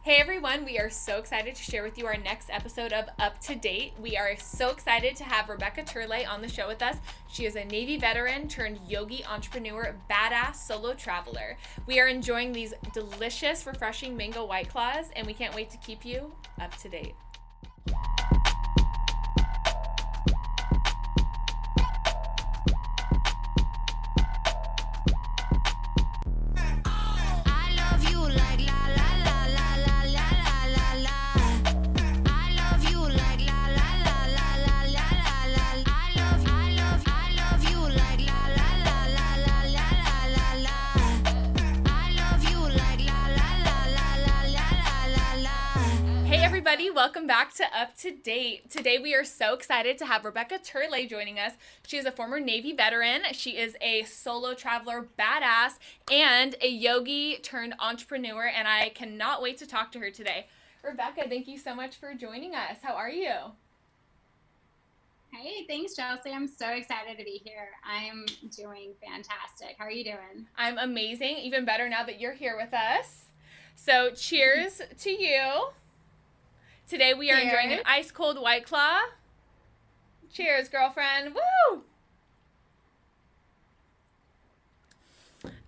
Hey everyone, we are so excited to share with you our next episode of Up to Date. We are so excited to have Rebecca Turlay on the show with us. She is a Navy veteran turned yogi entrepreneur, badass solo traveler. We are enjoying these delicious, refreshing mango white claws, and we can't wait to keep you up to date. I love you like la la la la la la la la la. I love you like la la la la la la la la. I love you like la la la la la la la la. I love you like la la la la la la la la. Hey everybody, welcome back to Up to Date. Today we are so excited to have Rebecca Turlay joining us. She is a former Navy veteran. She is a solo traveler badass and a yogi turned entrepreneur, and I cannot wait to talk to her today. Rebecca, thank you so much for joining us. How are you? Hey, thanks, Chelsea. I'm so excited to be here. I'm doing fantastic. How are you doing? I'm amazing, even better now that you're here with us. So cheers to you. Today we are enjoying an ice cold White Claw. Cheers, girlfriend. Woo!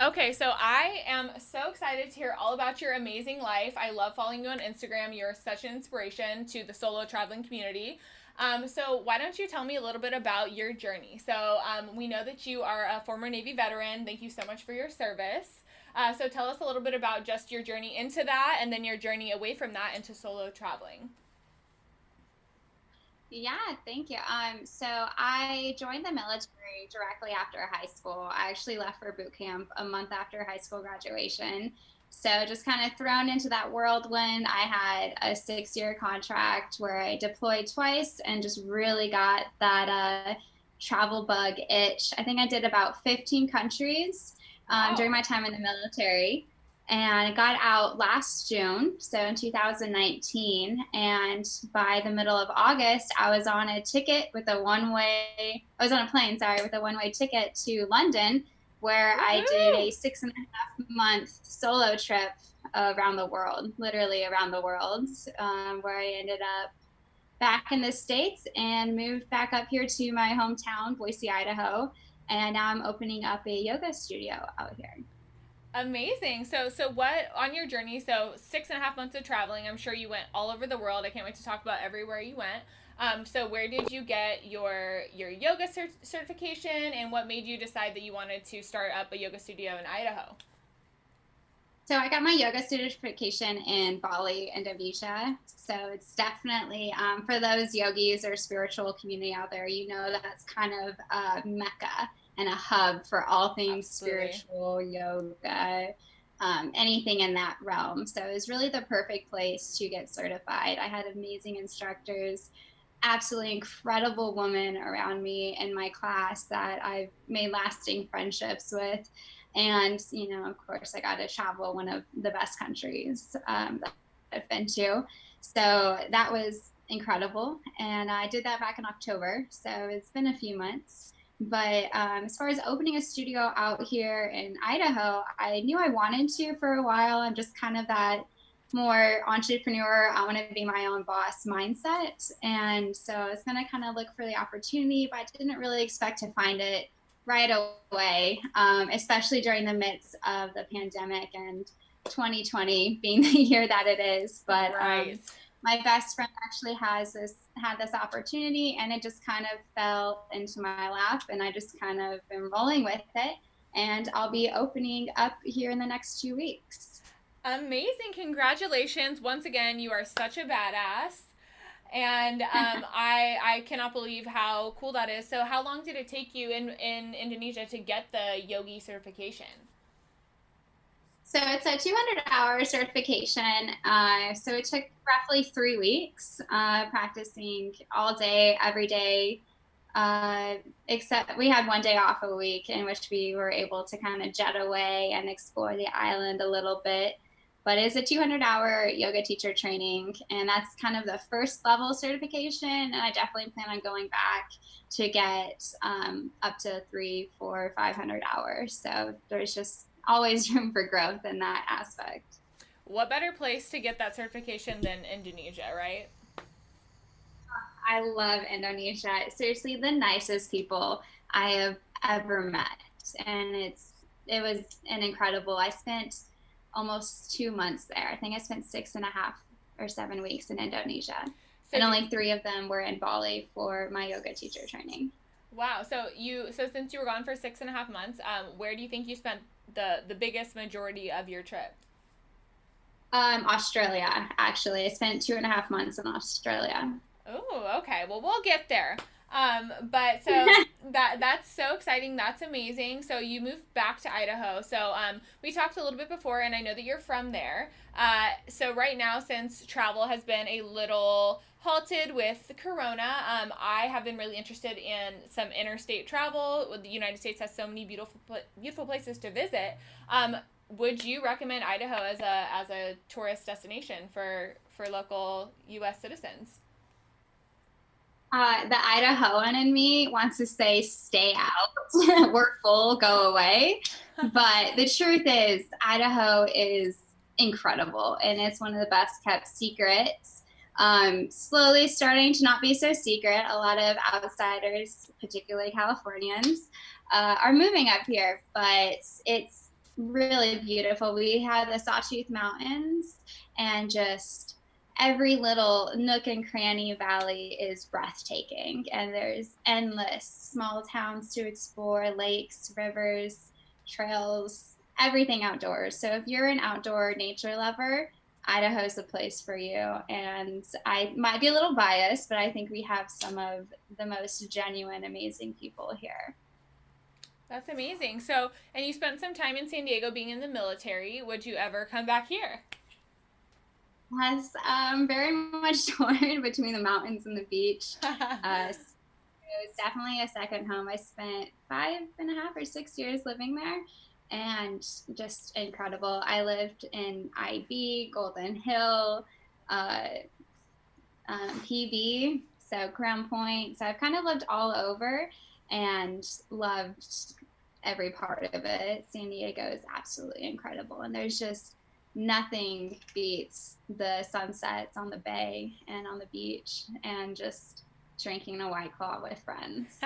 Okay, so I am so excited to hear all about your amazing life. I love following you on Instagram. You're such an inspiration to the solo traveling community. So why don't you tell me a little bit about your journey? So we know that you are a former Navy veteran. Thank you so much for your service. So tell us a little bit about just your journey into that, and then your journey away from that into solo traveling. Yeah, thank you. So I joined the military directly after high school. I actually left for boot camp a month after high school graduation. So just kind of thrown into that whirlwind. I had a 6-year contract where I deployed twice and just really got that travel bug itch. I think I did about 15 countries during my time in the military. And I got out last June, so in 2019. And by the middle of August, I was on a ticket with a one-way, I was on a plane, sorry, with a one-way ticket to London, where I did a 6.5-month solo trip around the world, literally around the world, where I ended up back in the States and moved back up here to my hometown, Boise, Idaho. And now I'm opening up a yoga studio out here. Amazing. So what on your journey? So 6.5 months of traveling. I'm sure you went all over the world. I can't wait to talk about everywhere you went. So where did you get your yoga certification, and what made you decide that you wanted to start up a yoga studio in Idaho? So I got my yoga certification in Bali, Indonesia. So it's definitely for those yogis or spiritual community out there, that's kind of a mecca and a hub for all things spiritual, yoga, anything in that realm. So it was really the perfect place to get certified. I had amazing instructors, absolutely incredible women around me in my class that I've made lasting friendships with. And, of course, I got to travel one of the best countries that I've been to. So that was incredible. And I did that back in October. So it's been a few months. But as far as opening a studio out here in Idaho, I knew I wanted to for a while. I'm just kind of that more entrepreneur, I want to be my own boss mindset. And so I was going to kind of look for the opportunity, but I didn't really expect to find it right away, especially during the midst of the pandemic and 2020 being the year that it is. But my best friend actually had this opportunity, and it just kind of fell into my lap, and I just kind of been rolling with it. And I'll be opening up here in the next 2 weeks. Amazing. Congratulations. Once again, you are such a badass. And I cannot believe how cool that is. So how long did it take you in Indonesia to get the yogi certification? So it's a 200-hour certification. So it took roughly 3 weeks, practicing all day, every day, except we had one day off a week in which we were able to kind of jet away and explore the island a little bit. But it's a 200-hour yoga teacher training, and that's kind of the first level certification. And I definitely plan on going back to get up to 300, 400, 500 hours. So there's just always room for growth in that aspect. what better place to get that certification than Indonesia, right? I love Indonesia. Seriously, the nicest people I have ever met. And it was an incredible. I spent almost 2 months there. I think I spent 6.5 or 7 weeks in Indonesia. So And do, only 3 of them were in Bali for my yoga teacher training. wow. So since you were gone for 6.5 months, where do you think you spent the biggest majority of your trip? Australia, actually. I spent 2.5 months in Australia. Oh, okay. Well, we'll get there. But so that's so exciting. That's amazing. So you moved back to Idaho. So we talked a little bit before, and I know that you're from there. So right now, since travel has been a little halted with Corona, I have been really interested in some interstate travel. The United States has so many beautiful places to visit. Would you recommend Idaho as a tourist destination for local U.S. citizens? The Idahoan in me wants to say, stay out. We're full, go away. But the truth is, Idaho is incredible, and it's one of the best kept secrets. Slowly starting to not be so secret. A lot of outsiders, particularly Californians, are moving up here, but it's really beautiful. We have the Sawtooth Mountains, and just every little nook and cranny valley is breathtaking, and there's endless small towns to explore, lakes, rivers, trails, everything outdoors. So if you're an outdoor nature lover, Idaho's the place for you. And I might be a little biased, but I think we have some of the most genuine, amazing people here. That's amazing. So, and you spent some time in San Diego being in the military. Would you ever come back here? Has very much torn between the mountains and the beach. It was definitely a second home. I spent 5.5 or 6 years living there, and just incredible. I lived in IB, Golden Hill, uh, PB, so Crown Point. So I've kind of lived all over and loved every part of it. San Diego is absolutely incredible, and there's just nothing beats the sunsets on the bay and on the beach, and just drinking a White Claw with friends.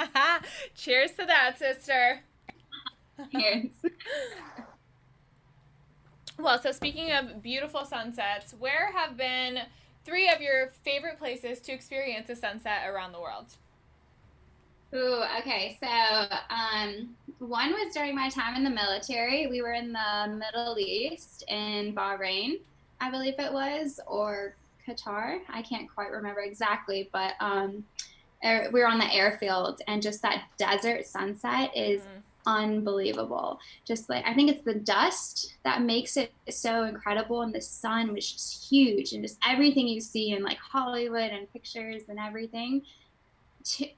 Cheers to that, sister. Cheers. Well, so speaking of beautiful sunsets, where have been 3 of your favorite places to experience a sunset around the world? Ooh, okay. So, one was during my time in the military. We were in the Middle East, in Bahrain, I believe it was, or Qatar. I can't quite remember exactly, but we were on the airfield, and just that desert sunset is unbelievable. Just like, I think it's the dust that makes it so incredible, and the sun was just huge, and just everything you see in like Hollywood and pictures and everything.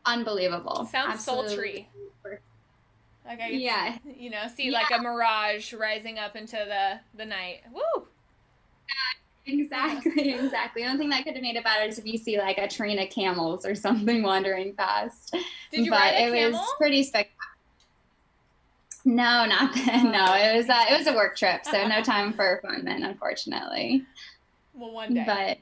Unbelievable. Sounds Absolutely. sultry. Like I could, see like a mirage rising up into the night. Woo! Exactly. The only thing that could have made it better is if you see like a train of camels or something wandering past. Did you ride a camel? It was pretty spectacular. No, not then. No, it was a work trip, so no time for fun then, unfortunately. Well, one day. But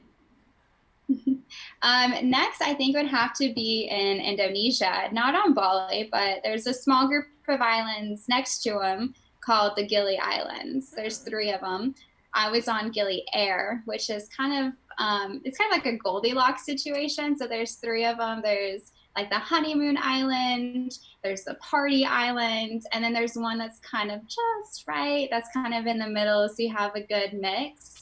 next, I think would have to be in Indonesia, not on Bali, but there's a small group of islands next to them called the Gili Islands. There's 3 of them. I was on Gili Air, which is kind of it's kind of like a Goldilocks situation. So there's 3 of them. There's like the honeymoon island, there's the party island, and then there's one that's kind of just right. That's kind of in the middle, so you have a good mix.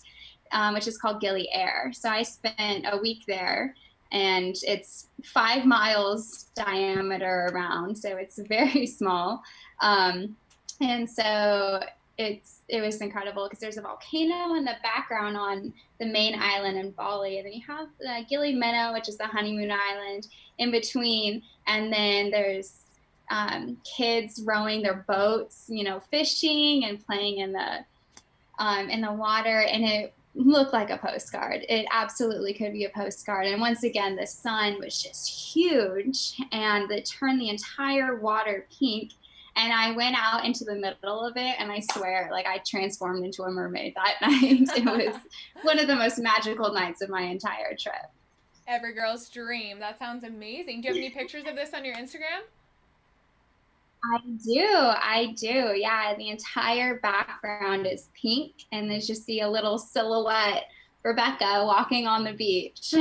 Which is called Gili Air. So I spent a week there, and it's 5 miles diameter around, so it's very small. And so it was incredible because there's a volcano in the background on the main island in Bali, and then you have the Gili Meno, which is the honeymoon island, in between, and then there's kids rowing their boats, fishing and playing in the water, and it looked like a postcard. It absolutely could be a postcard. And once again, the sun was just huge, and it turned the entire water pink. And I went out into the middle of it, and I swear, like, I transformed into a mermaid that night. It was one of the most magical nights of my entire trip. Every girl's dream. That sounds amazing. Do you have any pictures of this on your Instagram? I do. Yeah, the entire background is pink, and there's just see a little silhouette Rebecca walking on the beach.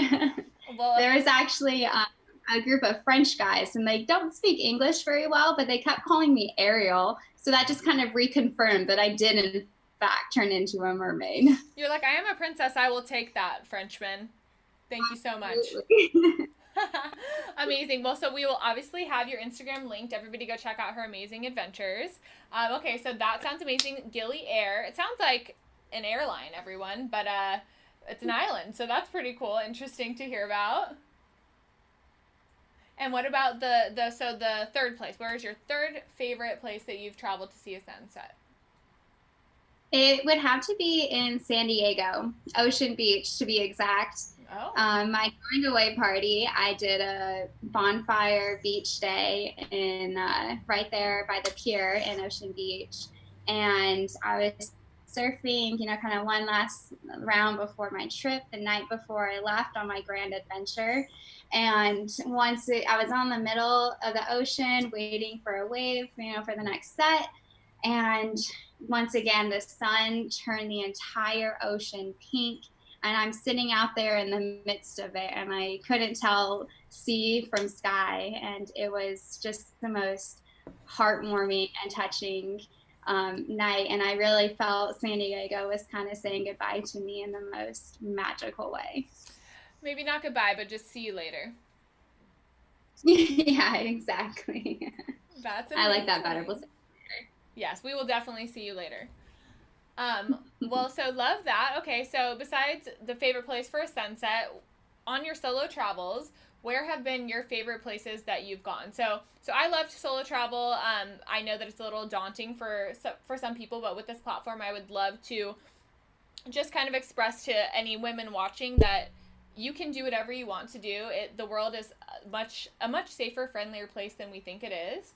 Well, there was actually a group of French guys, and they don't speak English very well, but they kept calling me Ariel. So that just kind of reconfirmed that I did, in fact, turn into a mermaid. You're like, I am a princess. I will take that, Frenchman. Thank you so much. Amazing. Well, so we will obviously have your Instagram linked. Everybody go check out her amazing adventures. Okay, so that sounds amazing. Gili Air. It sounds like an airline, everyone, but it's an island, so that's pretty cool. Interesting to hear about. And what about the third place? Where is your third favorite place that you've traveled to see a sunset? It would have to be in San Diego, Ocean Beach to be exact. Oh. My going away party, I did a bonfire beach day in right there by the pier in Ocean Beach, and I was surfing, kind of one last round before my trip, the night before I left on my grand adventure. And I was on the middle of the ocean waiting for a wave, for the next set. And once again, the sun turned the entire ocean pink. And I'm sitting out there in the midst of it, and I couldn't tell sea from sky. And it was just the most heartwarming and touching night. And I really felt San Diego was kind of saying goodbye to me in the most magical way. Maybe not goodbye, but just see you later. Yeah, exactly. That's amazing. I like that better. We'll see you later. Yes, we will definitely see you later. Well, so love that. Okay, so besides the favorite place for a sunset, on your solo travels, where have been your favorite places that you've gone? So I love to solo travel. I know that it's a little daunting for some people, but with this platform, I would love to just kind of express to any women watching that you can do whatever you want to do. The world is a much safer, friendlier place than we think it is.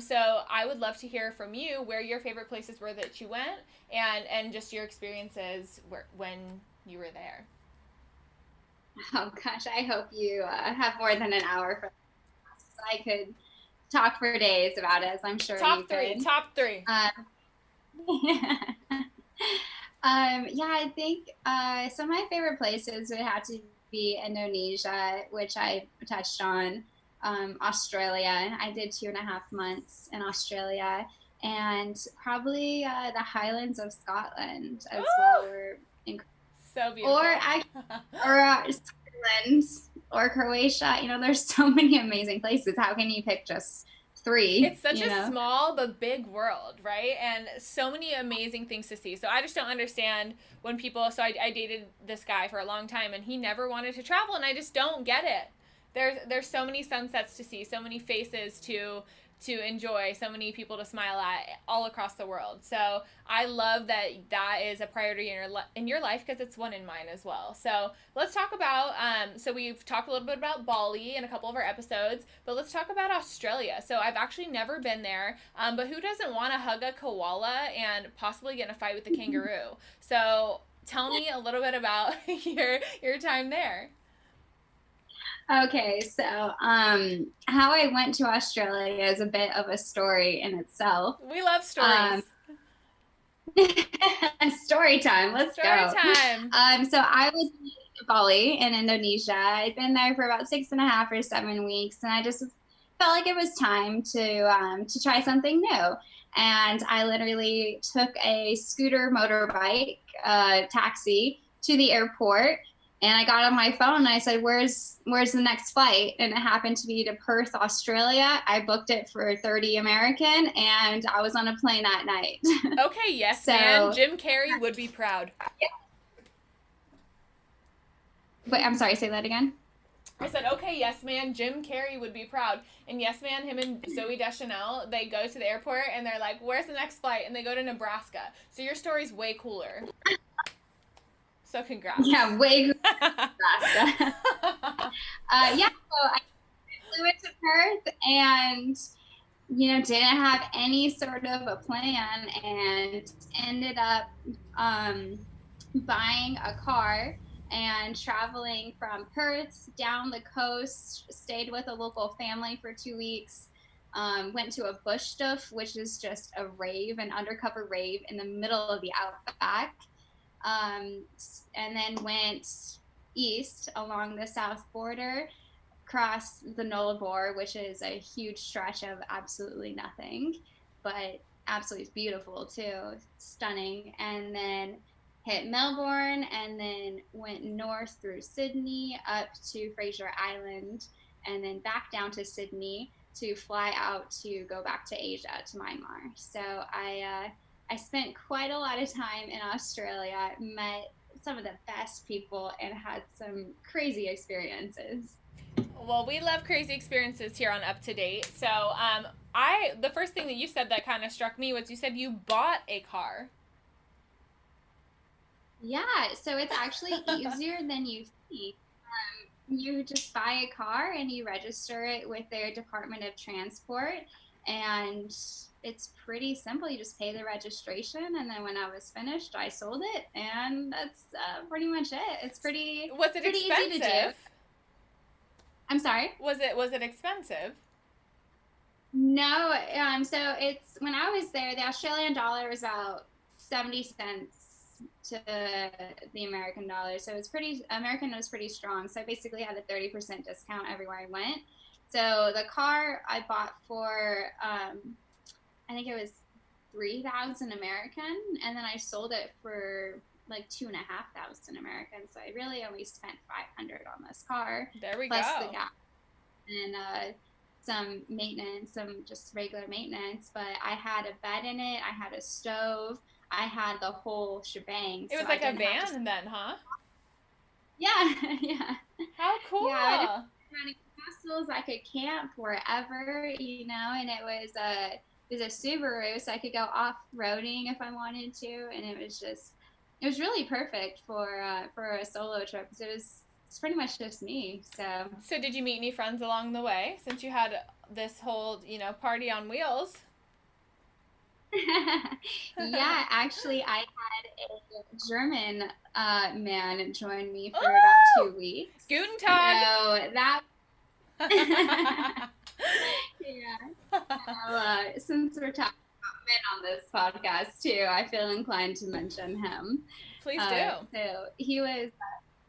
So I would love to hear from you where your favorite places were that you went, and just your experiences when you were there. Oh gosh, I hope you have more than an hour for this. I could talk for days about it, as I'm sure Top you three. could. Top three. Yeah, I think some of my favorite places would have to be Indonesia, which I touched on, Australia. I did 2.5 months in Australia, and probably the Highlands of Scotland as well. Were so beautiful. Or Scotland or Croatia. There's so many amazing places. How can you pick just 3? It's such a small but big world, right? And so many amazing things to see. So I just don't understand when people, so I dated this guy for a long time, and he never wanted to travel, and I just don't get it. There's so many sunsets to see, so many faces to enjoy, so many people to smile at all across the world. So I love that is a priority in your life, because it's one in mine as well. So let's talk about, so we've talked a little bit about Bali in a couple of our episodes, but let's talk about Australia. So I've actually never been there, but who doesn't want to hug a koala and possibly get in a fight with a kangaroo? So tell me a little bit about your time there. Okay, so how I went to Australia is a bit of a story in itself. We love stories. Story time. Let's go. Story time. So I was in Bali in Indonesia. I'd been there for about 6.5 or 7 weeks, and I just felt like it was time to try something new. And I literally took a scooter motorbike taxi to the airport. And I got on my phone and I said, where's the next flight? And it happened to be to Perth, Australia. I booked it for 30 American, and I was on a plane that night. Okay, yes, man. Jim Carrey would be proud. Yeah. Wait, I'm sorry, say that again. I said, okay, yes, man, Jim Carrey would be proud. And yes, man, him and Zooey Deschanel, they go to the airport and they're like, where's the next flight? And they go to Nebraska. So your story's way cooler. So congrats. Yeah, way cooler. Yeah, so I flew into Perth, and didn't have any sort of a plan and ended up buying a car and traveling from Perth down the coast, stayed with a local family for 2 weeks, went to a bush stuff, which is just a rave, an undercover rave in the middle of the outback, and then went east along the south border, crossed the Nullarbor, which is a huge stretch of absolutely nothing, but absolutely beautiful too, stunning, and then hit Melbourne, and then went north through Sydney up to Fraser Island, and then back down to Sydney to fly out to go back to Asia, to Myanmar. So I spent quite a lot of time in Australia, met some of the best people, and had some crazy experiences. Well, we love crazy experiences here on Up to Date. So, the first thing that you said that kind of struck me was you said you bought a car. Yeah, so it's actually easier than you think. You just buy a car and you register it with their Department of Transport, and it's pretty simple. You just pay the registration, and then when I was finished, I sold it, and that's pretty much it. It's pretty Was it pretty expensive? easy to do. I'm sorry? Was it expensive? No, so it's when I was there, the Australian dollar was about 70 cents to the American dollar. So it's American was pretty strong. So I basically had a 30% discount everywhere I went. So the car I bought for, I think it was 3,000 American, and then I sold it for like 2,500 American. So I really only spent 500 on this car. There we plus go. the gas and some maintenance, some just regular maintenance. But I had a bed in it. I had a stove. I had the whole shebang. It was so like I a didn't have to- van then, huh? Yeah, yeah. How cool. Yeah, I didn't have any castles. I could camp wherever, and it was a Subaru, so I could go off-roading if I wanted to, and it was really perfect for a solo trip, because it's pretty much just me. So did you meet any friends along the way since you had this whole, party on wheels? Yeah, actually, I had a German man join me for Ooh! about 2 weeks. Guten Tag. So that, yeah. Since we're talking about men on this podcast too, I feel inclined to mention him. Please do. So he was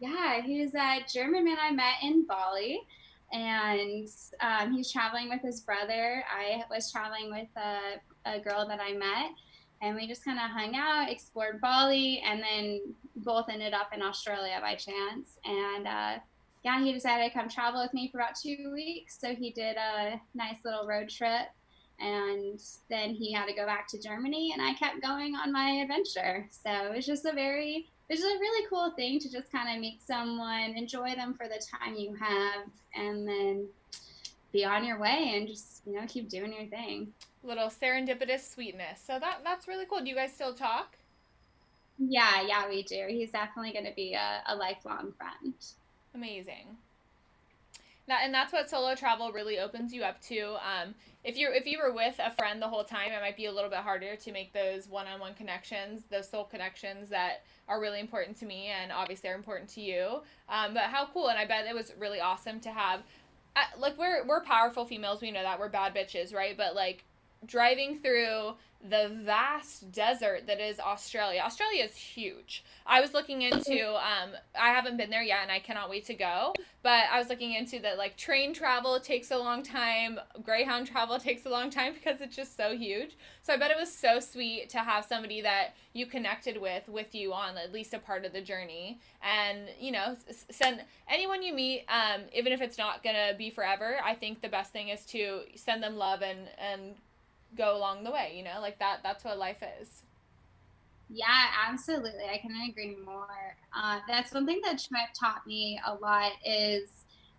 a German man I met in Bali, and he's traveling with his brother. I was traveling with a girl that I met, and we just kind of hung out, explored Bali, and then both ended up in Australia by chance. And he decided to come travel with me for about 2 weeks. So he did a nice little road trip, and then he had to go back to Germany, and I kept going on my adventure. So it was just a really cool thing to just kind of meet someone, enjoy them for the time you have, and then be on your way and just, keep doing your thing. Little serendipitous sweetness. So that's really cool. Do you guys still talk? Yeah, we do. He's definitely going to be a lifelong friend. Amazing. Now, and that's what solo travel really opens you up to. If you were with a friend the whole time, it might be a little bit harder to make those one-on-one connections, those soul connections that are really important to me, and obviously are important to you. But how cool! And I bet it was really awesome to have. We're powerful females. We know that we're bad bitches, right? But driving through the vast desert that is Australia. Australia is huge. I was looking into, I haven't been there yet, and I cannot wait to go, but I was looking into that, train travel takes a long time, Greyhound travel takes a long time, because it's just so huge. So I bet it was so sweet to have somebody that you connected with you on at least a part of the journey, and, send anyone you meet, even if it's not gonna be forever, I think the best thing is to send them love and go along the way, that's what life is. Yeah, absolutely. I couldn't agree more. That's one thing that trip taught me a lot, is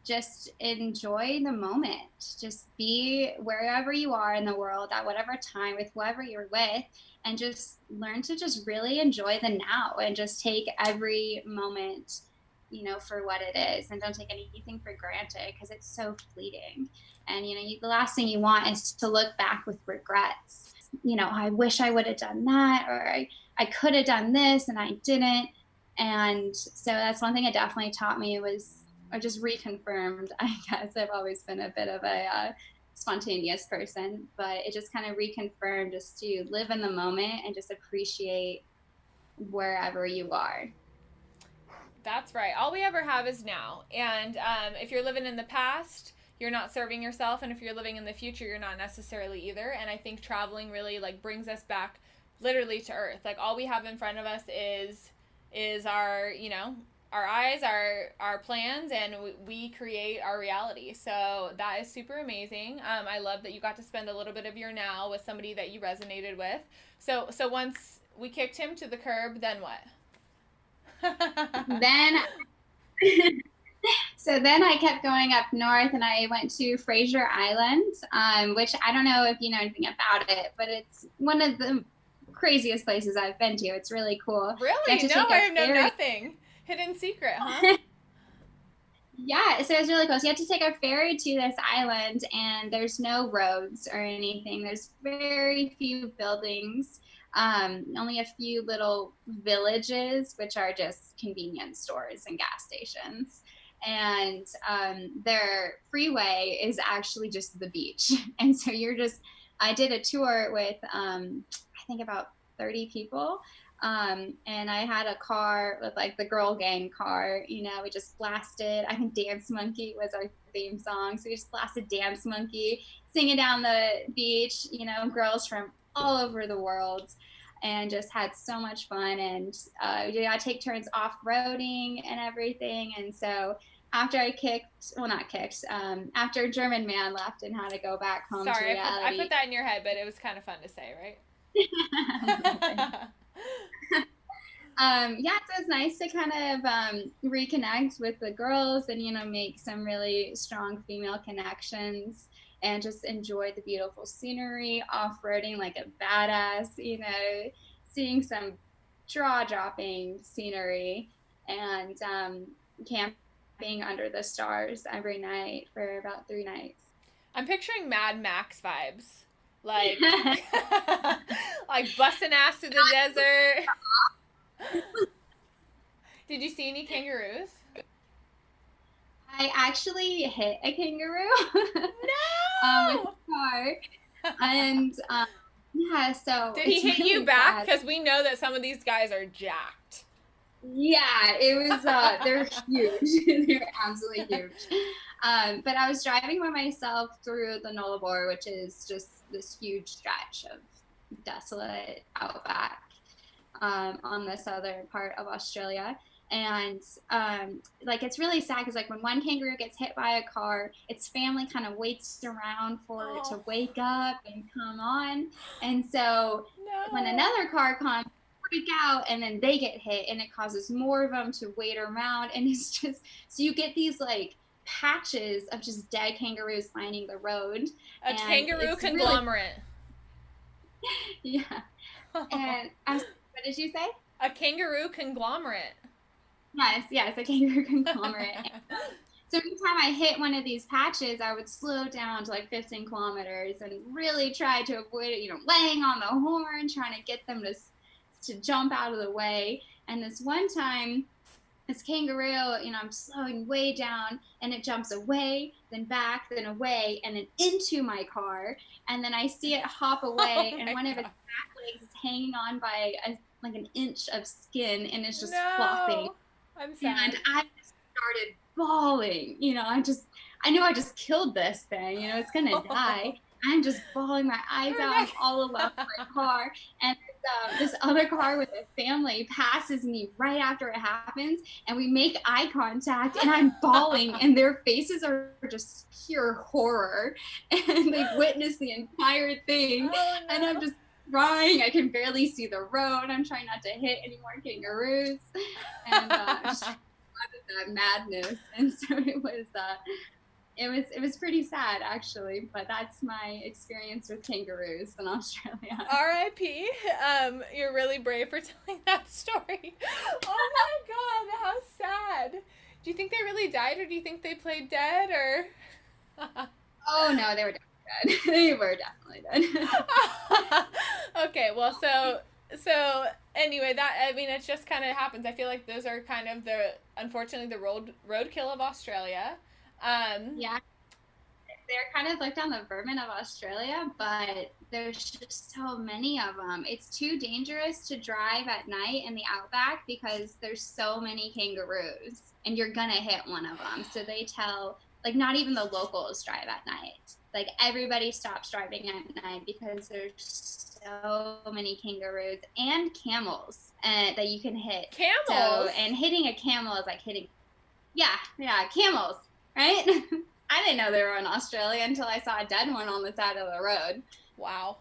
just enjoy the moment. Just be wherever you are in the world at whatever time with whoever you're with, and just learn to just really enjoy the now and just take every moment for what it is, and don't take anything for granted because it's so fleeting. And, the last thing you want is to look back with regrets. I wish I would have done that, or I could have done this and I didn't. And so that's one thing it definitely taught me was, or just reconfirmed, I guess. I've always been a bit of a spontaneous person, but it just kind of reconfirmed just to live in the moment and just appreciate wherever you are. That's right. All we ever have is now. And if you're living in the past, you're not serving yourself. And if you're living in the future, you're not necessarily either. And I think traveling really like brings us back literally to earth. Like all we have in front of us is our, our eyes, our plans, and we create our reality. So that is super amazing. I love that you got to spend a little bit of your now with somebody that you resonated with. So once we kicked him to the curb, then what? Then I kept going up north, and I went to Fraser Island, which I don't know if you know anything about it, but it's one of the craziest places I've been to. It's really cool. Really? No, I know nothing. Hidden secret, huh? Yeah, so it's really cool. So you have to take a ferry to this island, and there's no roads or anything. There's very few buildings, only a few little villages, which are just convenience stores and gas stations. And their freeway is actually just the beach. And so I did a tour with, I think about 30 people. And I had a car with like the girl gang car, we just blasted, I think Dance Monkey was our theme song. So we just blasted Dance Monkey, singing down the beach, girls from all over the world, and just had so much fun. And I take turns off-roading and everything. And so after after a German man left and had to go back home to reality. I put that in your head, but it was kind of fun to say, right? So it's nice to kind of reconnect with the girls and, make some really strong female connections and just enjoy the beautiful scenery, off-roading like a badass, seeing some jaw-dropping scenery, and camping under the stars every night for about 3 nights. I'm picturing Mad Max vibes. Like, like busting ass through the desert. Did you see any kangaroos? I actually hit a kangaroo. No! With a car. And so did he hit you back? Because we know that some of these guys are jacked. Yeah, it was. They're huge. They're absolutely huge. But I was driving by myself through the Nullarbor, which is just this huge stretch of desolate outback on the southern part of Australia. And it's really sad because when one kangaroo gets hit by a car, its family kind of waits around for it to wake up and come on. And so when another car comes, freak out, and then they get hit, and it causes more of them to wait around. And it's just, so you get these patches of just dead kangaroos lining the road. A kangaroo conglomerate. Really... Yeah. And what did you say? A kangaroo conglomerate. Yes, a kangaroo conglomerate. So every time I hit one of these patches, I would slow down to 15 kilometers and really try to avoid it, laying on the horn, trying to get them to jump out of the way. And this one time, this kangaroo, I'm slowing way down, and it jumps away, then back, then away, and then into my car. And then I see it hop away, and one of its back legs is hanging on by an inch of skin, and it's just flopping. I'm sad. And I started bawling. I knew I just killed this thing. It's gonna die. I'm just bawling my eyes out all alone in my car, and this other car with a family passes me right after it happens, and we make eye contact, and I'm bawling, and their faces are just pure horror, and they've witnessed the entire thing. Oh, no. And I'm just crying. I can barely see the road. I'm trying not to hit any more kangaroos, and just that madness. And so it was pretty sad, actually, but that's my experience with kangaroos in Australia. R.I.P. You're really brave for telling that story. Oh my God, how sad. Do you think they really died, or do you think they played dead, or? Oh no, they were definitely dead. They were definitely dead. Okay, well, so anyway, that, I mean, it just kind of happens. I feel like those are kind of unfortunately, the roadkill of Australia. Yeah, they're kind of looked on the vermin of Australia, but there's just so many of them. It's too dangerous to drive at night in the outback because there's so many kangaroos, and you're gonna hit one of them. So they tell, like, not even the locals drive at night. Like, everybody stops driving at night because there's so many kangaroos and camels that you can hit. Camels? So, and hitting a camel is like hitting, yeah, camels, right? I didn't know they were in Australia until I saw a dead one on the side of the road. Wow.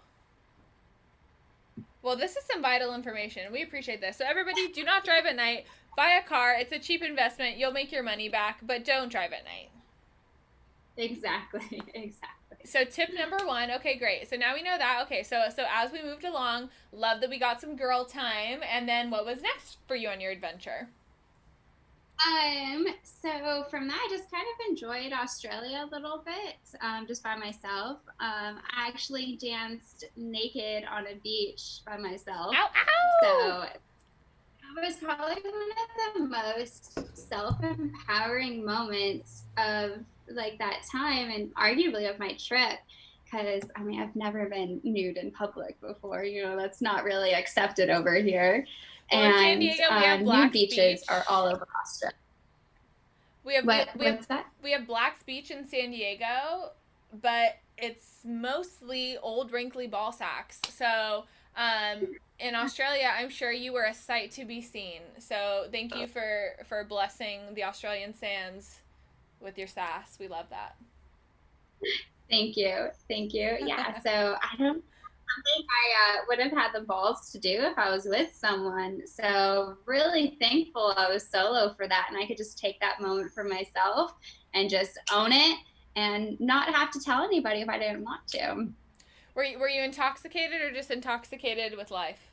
Well, this is some vital information. We appreciate this. So everybody, do not drive at night. Buy a car. It's a cheap investment. You'll make your money back, but don't drive at night. Exactly. So tip number 1. Okay, great. So now we know that. Okay, so as we moved along, love that we got some girl time. And then what was next for you on your adventure? So from that, I just kind of enjoyed Australia a little bit, just by myself. I actually danced naked on a beach by myself. Ow, ow! So it was probably one of the most self-empowering moments of like that time, and arguably of my trip, because I mean, I've never been nude in public before. You know, that's not really accepted over here. Well, in San And Diego, we have Black's nude beaches Beach. are all over Australia. What's that? We have Black's Beach in San Diego, but it's mostly old wrinkly ball sacks. So in Australia, I'm sure you were a sight to be seen. So thank you for blessing the Australian sands with your sass. We love that. Thank you. Yeah. So I don't think I would have had the balls to do if I was with someone. So really thankful I was solo for that, and I could just take that moment for myself and just own it and not have to tell anybody if I didn't want to. Were you intoxicated or just intoxicated with life?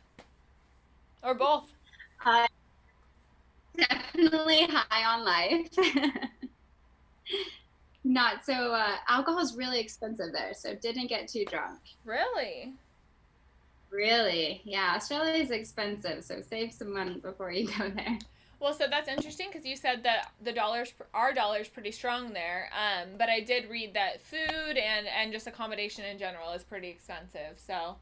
Or both? Definitely high on life. Not so, alcohol is really expensive there, so didn't get too drunk. Really? Really? Yeah, Australia is expensive, so save some money before you go there. Well, so that's interesting because you said that our dollar's pretty strong there. But I did read that food and just accommodation in general is pretty expensive. So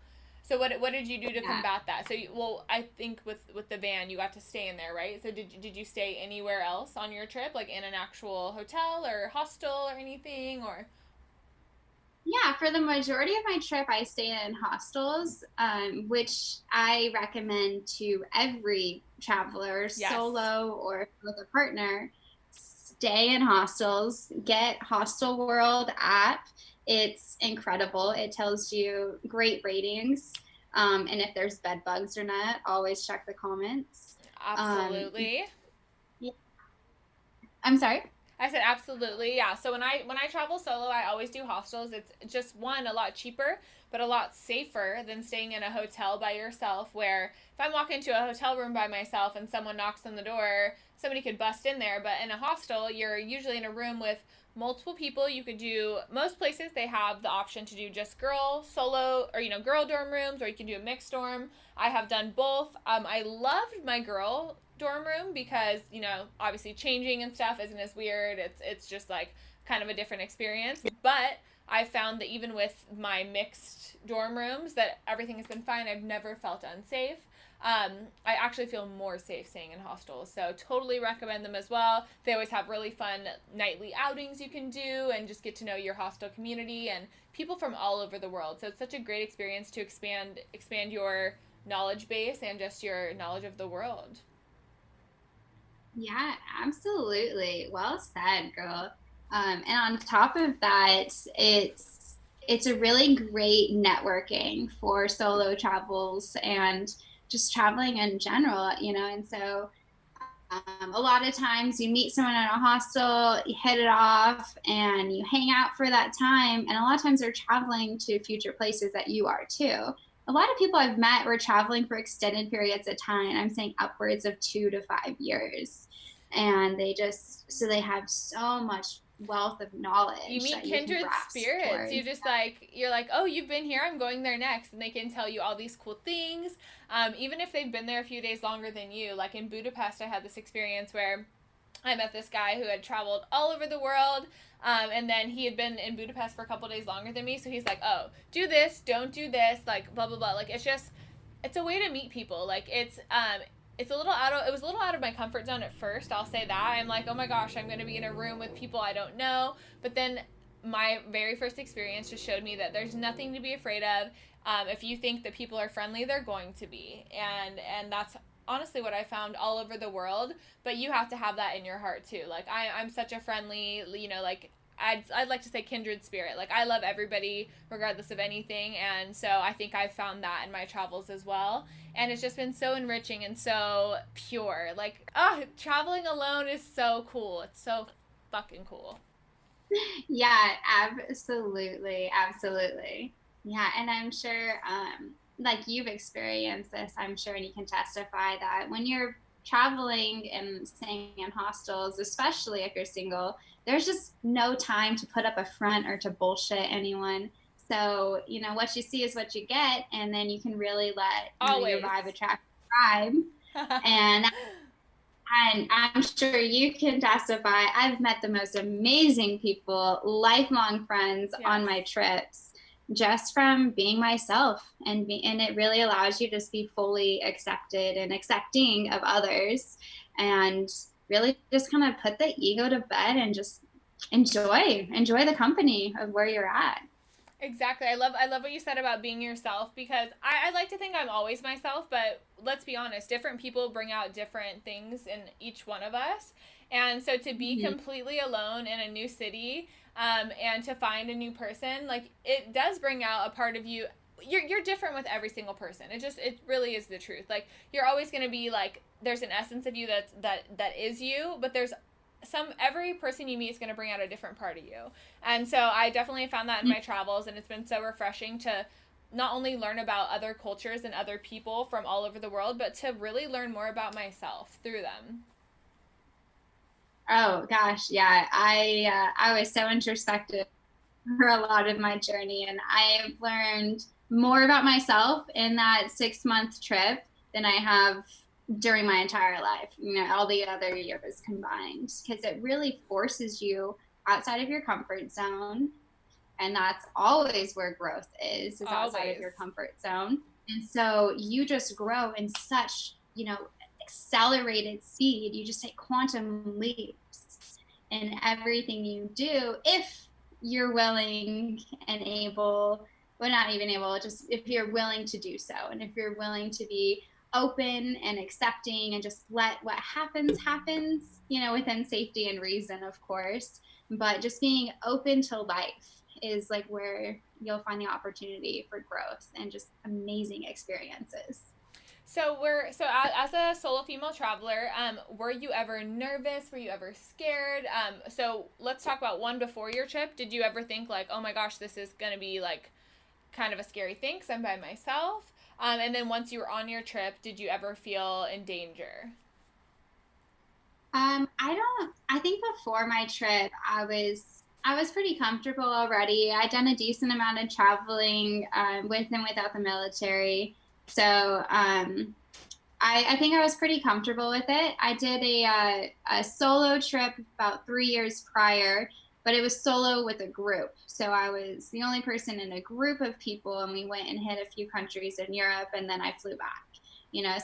what did you do to combat that? So I think with the van you got to stay in there, right? So did you stay anywhere else on your trip, like in an actual hotel or hostel or anything, or? Yeah, for the majority of my trip, I stayed in hostels, which I recommend to every traveler, Yes. solo or with a partner. Stay in hostels. Get Hostel World app. It's incredible. It tells you great ratings, and if there's bed bugs or not. Always check the comments. Absolutely. Yeah. I'm sorry? I said absolutely, yeah. So when I travel solo, I always do hostels. It's just, one, a lot cheaper, but a lot safer than staying in a hotel by yourself, where if I'm walking into a hotel room by myself and someone knocks on the door, somebody could bust in there. But in a hostel, you're usually in a room with multiple people. You could do, most places they have the option to do just girl solo, or girl dorm rooms, or you can do a mixed dorm. I have done both. I loved my girl dorm room because obviously changing and stuff isn't as weird. It's just like kind of a different experience. But I found that even with my mixed dorm rooms that everything has been fine. I've never felt unsafe. I actually feel more safe staying in hostels, so totally recommend them as well. They always have really fun nightly outings you can do and just get to know your hostel community and people from all over the world. So it's such a great experience to expand your knowledge base and just your knowledge of the world. Yeah, absolutely. Well said, girl. And on top of that, it's a really great networking for solo travels and just traveling in general, and so a lot of times you meet someone at a hostel, you hit it off, and you hang out for that time, and a lot of times they're traveling to future places that you are too. A lot of people I've met were traveling for extended periods of time. I'm saying upwards of 2 to 5 years. and they have so much wealth of You knowledge meet that you can kindred grasp spirits. towards. You're like, oh, you've been here, I'm going there next. And they can tell you all these cool things. Even if they've been there a few days longer than you. Like in Budapest, I had this experience where I met this guy who had traveled all over the world. And then he had been in Budapest for a couple days longer than me. So he's like, oh, do this, don't do this, like blah, blah, blah. Like it's a way to meet people. Like it was a little out of my comfort zone at first. I'll say that. I'm like, oh my gosh, I'm going to be in a room with people I don't know. But then my very first experience just showed me that there's nothing to be afraid of. If you think that people are friendly, they're going to be. And that's honestly what I found all over the world. But you have to have that in your heart too. Like I'm such a friendly, like I'd like to say kindred spirit. Like I love everybody regardless of anything, and so I think I've found that in my travels as well. And it's just been so enriching and so pure. Like, traveling alone is so cool. It's so fucking cool. Yeah, absolutely, absolutely. Yeah, and I'm sure, like you've experienced this, I'm sure, and you can testify that when you're traveling and staying in hostels, especially if you're single, there's just no time to put up a front or to bullshit anyone. So, what you see is what you get, and then you can really let, your Always. vibe attract your vibe. And I'm sure you can testify. I've met the most amazing people, lifelong friends on Yes. my trips, just from being myself, and it really allows you to just be fully accepted and accepting of others, and really just kind of put the ego to bed and just enjoy the company of where you're at. Exactly. I love what you said about being yourself, because I like to think I'm always myself, but let's be honest, different people bring out different things in each one of us. And so to be Mhm. completely alone in a new city, and to find a new person, like it does bring out a part of you. You're different with every single person. It really is the truth. Like you're always going to be like, there's an essence of you that is you, but there's every person you meet is going to bring out a different part of you. And so I definitely found that in my travels, and it's been so refreshing to not only learn about other cultures and other people from all over the world, but to really learn more about myself through them. Oh gosh, yeah. I was so introspective for a lot of my journey, and I've learned more about myself in that 6 month trip than I have during my entire life, all the other years combined, because it really forces you outside of your comfort zone. And that's always where growth is outside of Always. your comfort zone. And so you just grow in such, accelerated speed. You just take quantum leaps in everything you do if you're willing and able, well, not even able, just if you're willing to do so. And if you're willing to be open and accepting and just let what happens, within safety and reason, of course, but just being open to life is like where you'll find the opportunity for growth and just amazing experiences. As a solo female traveler, were you ever nervous? Were you ever scared? So let's talk about one before your trip. Did you ever think like, oh my gosh, this is gonna be like kind of a scary thing because I'm by myself? And then once you were on your trip, did you ever feel in danger? I think before my trip, I was pretty comfortable already. I'd done a decent amount of traveling, with and without the military. So, I think I was pretty comfortable with it. I did a solo trip about 3 years prior, but it was solo with a group. So I was the only person in a group of people, and we went and hit a few countries in Europe, and then I flew back.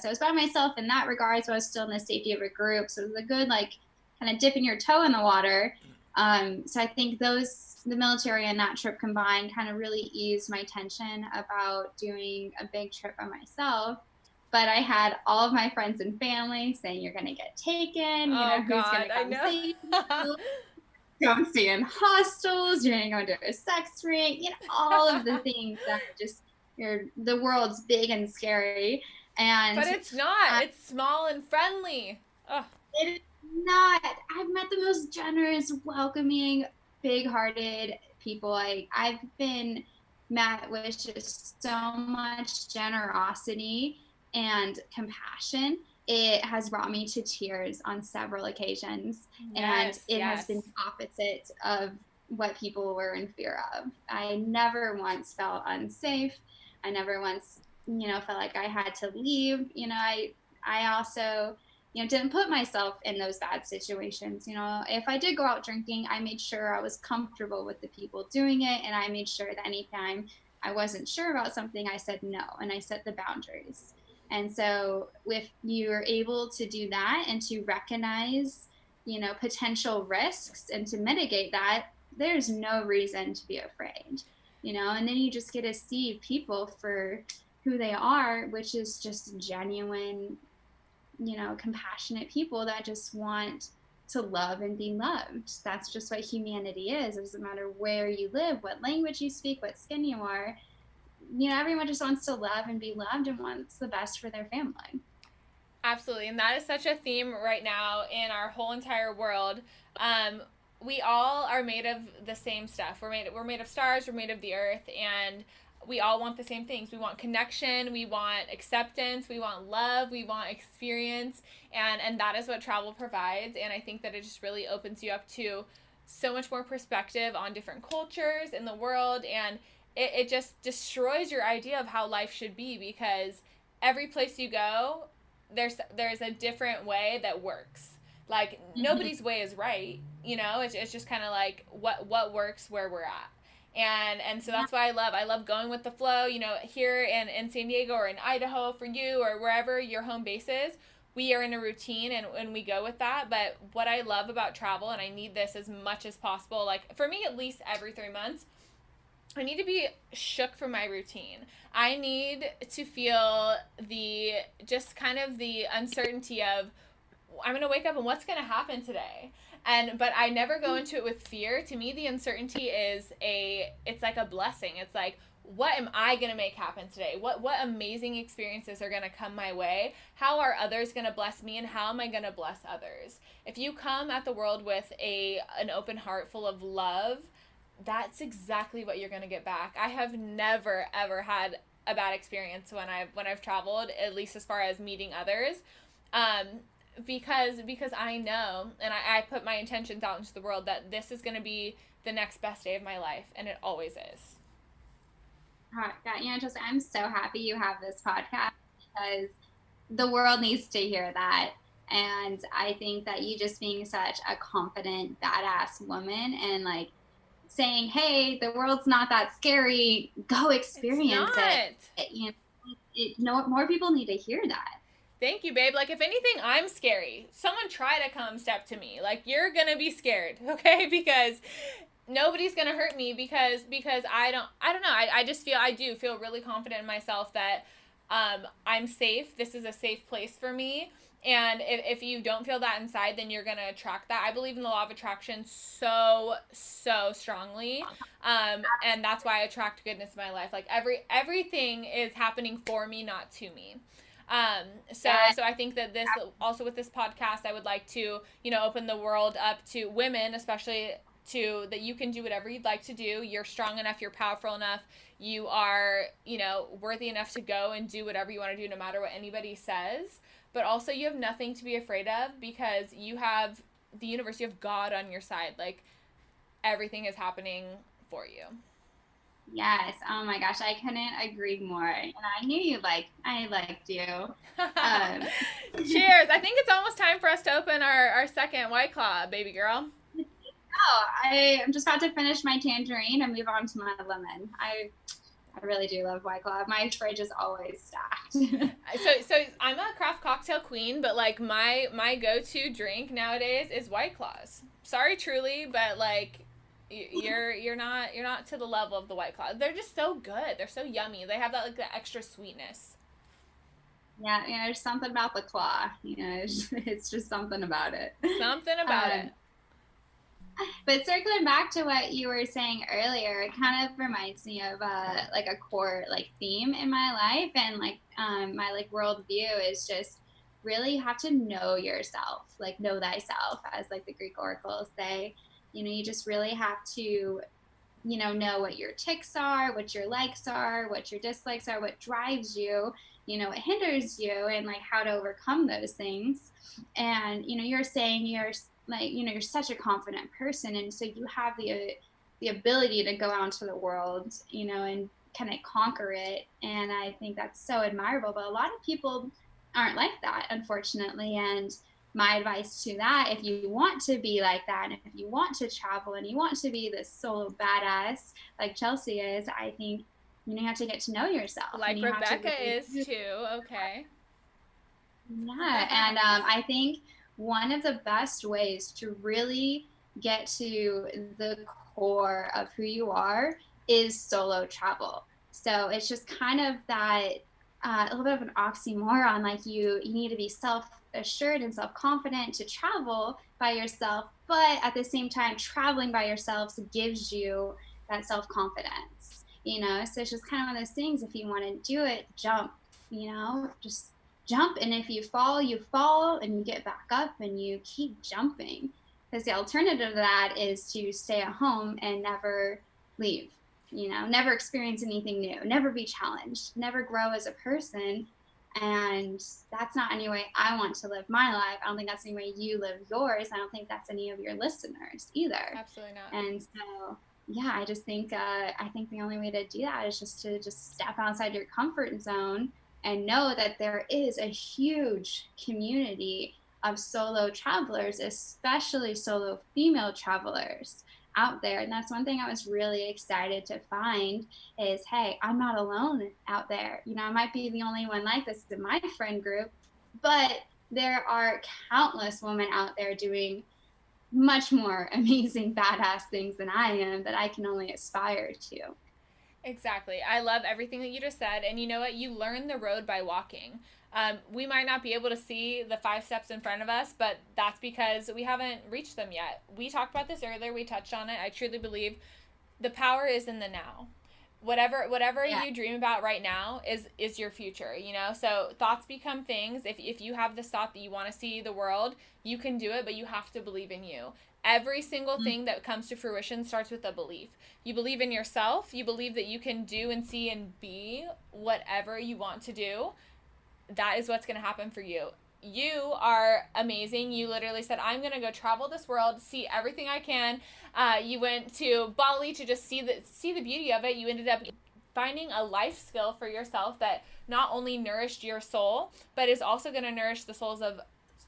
So I was by myself in that regard, so I was still in the safety of a group. So it was a good, like, kind of dipping your toe in the water. So I think the military and that trip combined kind of really eased my tension about doing a big trip by myself. But I had all of my friends and family saying, you're going to get taken, Oh who's going God, to I come save know. you, don't stay in hostels, you're going to go to a sex ring, all of the things that just, the world's big and scary. And But it's not. It's small and friendly. Oh, it is not. I've met the most generous, welcoming, big-hearted people. I've been met with just so much generosity and compassion. it has brought me to tears on several occasions. Yes, And it has yes. been the opposite of what people were in fear of. I never once felt unsafe. I never once, felt like I had to leave. I also, didn't put myself in those bad situations. If I did go out drinking, I made sure I was comfortable with the people doing it. And I made sure that anytime I wasn't sure about something, I said no and I set the boundaries. And so if you're able to do that and to recognize, potential risks and to mitigate that, there's no reason to be afraid, and then you just get to see people for who they are, which is just genuine, compassionate people that just want to love and be loved. That's just what humanity is. It doesn't matter where you live, what language you speak, what skin you are. Everyone just wants to love and be loved and wants the best for their family. Absolutely. And that is such a theme right now in our whole entire world. We all are made of the same stuff. We're made of stars, we're made of the earth, and we all want the same things. We want connection, we want acceptance, we want love, we want experience, and that is what travel provides. And I think that it just really opens you up to so much more perspective on different cultures in the world, and it just destroys your idea of how life should be, because every place you go, there's a different way that works. Like nobody's way is right, it's just kind of like what works where we're at. And so that's why I love going with the flow. Here in San Diego or in Idaho for you, or wherever your home base is, we are in a routine, and we go with that. But what I love about travel, and I need this as much as possible, like for me at least every 3 months, I need to be shook from my routine. I need to feel just kind of the uncertainty of, I'm going to wake up and what's going to happen today. But I never go into it with fear. To me, the uncertainty it's like a blessing. It's like, what am I going to make happen today? What amazing experiences are going to come my way? How are others going to bless me, and how am I going to bless others? If you come at the world with an open heart full of love, that's exactly what you're going to get back. I have never ever had a bad experience when I've traveled, at least as far as meeting others. Because I know, and I put my intentions out into the world, that this is going to be the next best day of my life, and it always is. God, just I'm so happy you have this podcast, because the world needs to hear that. And I think that you just being such a confident, badass woman, and like saying, hey, the world's not that scary, go experience it. More people need to hear that. Thank you, babe. Like, if anything, I'm scary. Someone try to come step to me. Like, you're gonna be scared, okay? Because nobody's gonna hurt me, because I don't know. I do feel really confident in myself that I'm safe. This is a safe place for me. And if you don't feel that inside, then you're going to attract that. I believe in the law of attraction so strongly. And that's why I attract goodness in my life. Like everything is happening for me, not to me. So I think that this, also with this podcast, I would like to, open the world up to women, especially that you can do whatever you'd like to do. You're strong enough, you're powerful enough, you are, worthy enough to go and do whatever you want to do, no matter what anybody says. But also you have nothing to be afraid of, because you have the universe, you have God on your side. Like everything is happening for you. Yes. Oh my gosh, I couldn't agree more. And I knew I liked you. Cheers. I think it's almost time for us to open our second White Claw, baby girl. Oh, I'm just about to finish my tangerine and move on to my lemon. I really do love White Claw. My fridge is always stacked. So I'm a craft cocktail queen, but like my go-to drink nowadays is White Claws. Sorry, Truly, but like you're not to the level of the White Claw. They're just so good. They're so yummy. They have that extra sweetness. Yeah, there's something about the claw. It's just something about it. Something about it. But circling back to what you were saying earlier, it kind of reminds me of a core theme in my life, and my worldview is just really have to know yourself, know thyself, as the Greek oracles say. You just really have to know what your tics are, what your likes are, what your dislikes are, what drives you, it hinders you, and like how to overcome those things. And you're saying you're like, you're such a confident person, and so you have the ability to go out into the world, and kind of conquer it. And I think that's so admirable. But a lot of people aren't like that, unfortunately. And my advice to that, if you want to be like that, and if you want to travel and you want to be this solo badass like Chelsea is, I think you have to get to know yourself. Like Rebecca is too. Okay. Yeah. And I think one of the best ways to really get to the core of who you are is solo travel. So it's just kind of that a little bit of an oxymoron. Like you need to be self-assured and self-confident to travel by yourself, but at the same time, traveling by yourself gives you that self-confidence. So it's just kind of one of those things. If you want to do it, jump. Just jump, and if you fall, and you get back up and you keep jumping. Because the alternative to that is to stay at home and never leave. Never experience anything new, never be challenged, never grow as a person. And that's not any way I want to live my life. I don't think that's any way you live yours. I don't think that's any of your listeners either. Absolutely not. And so, yeah, I just think I think the only way to do that is just to step outside your comfort zone and know that there is a huge community of solo travelers, especially solo female travelers out there. And that's one thing I was really excited to find is, hey, I'm not alone out there. I might be the only one like this in my friend group, but there are countless women out there doing much more amazing, badass things than I am that I can only aspire to. Exactly. I love everything that you just said. And you know what? You learn the road by walking. We might not be able to see the 5 steps in front of us, but that's because we haven't reached them yet. We talked about this earlier. We touched on it. I truly believe the power is in the now. Whatever you dream about right now is your future, So thoughts become things. If you have this thought that you want to see the world, you can do it, but you have to believe in you. Every single thing that comes to fruition starts with a belief. You believe in yourself. You believe that you can do and see and be whatever you want to do. That is what's going to happen for you. You are amazing. You literally said, I'm going to go travel this world, see everything I can. You went to Bali to just see the beauty of it. You ended up finding a life skill for yourself that not only nourished your soul, but is also going to nourish the souls of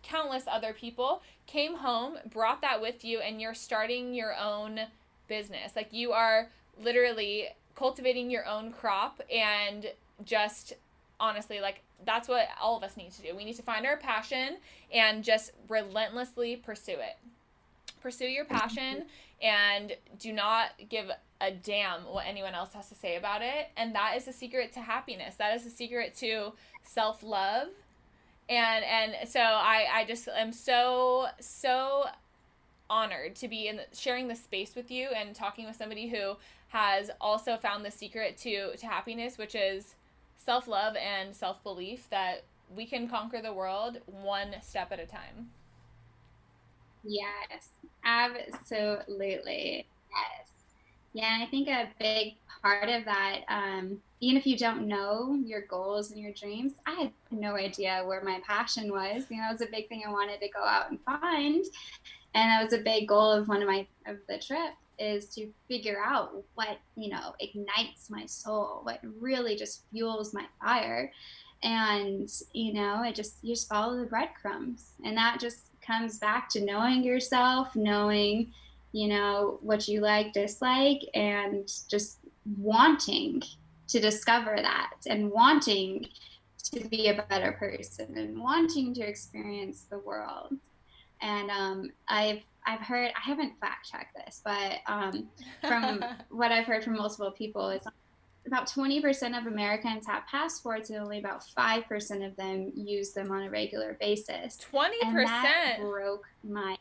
countless other people. Came home, brought that with you, and you're starting your own business. Like, you are literally cultivating your own crop, and just honestly, like, that's what all of us need to do. We need to find our passion and just relentlessly pursue it. Pursue your passion and do not give a damn what anyone else has to say about it. And that is the secret to happiness. That is the secret to self-love. And so I just am so honored to be sharing this space with you and talking with somebody who has also found the secret to happiness, which is self-love and self-belief that we can conquer the world one step at a time. Yes, absolutely. Yes. Yeah, and I think a big part of that, even if you don't know your goals and your dreams, I had no idea where my passion was. It was a big thing I wanted to go out and find. And that was a big goal of the trip, is to figure out what, ignites my soul, what really just fuels my fire. And, you just follow the breadcrumbs. And that just comes back to knowing yourself, knowing, what you like, dislike, and just wanting to discover that, and wanting to be a better person, and wanting to experience the world. And I've heard, I haven't fact checked this, but from what I've heard from multiple people, it's about 20% of Americans have passports, and only about 5% of them use them on a regular basis. 20%? And that broke my...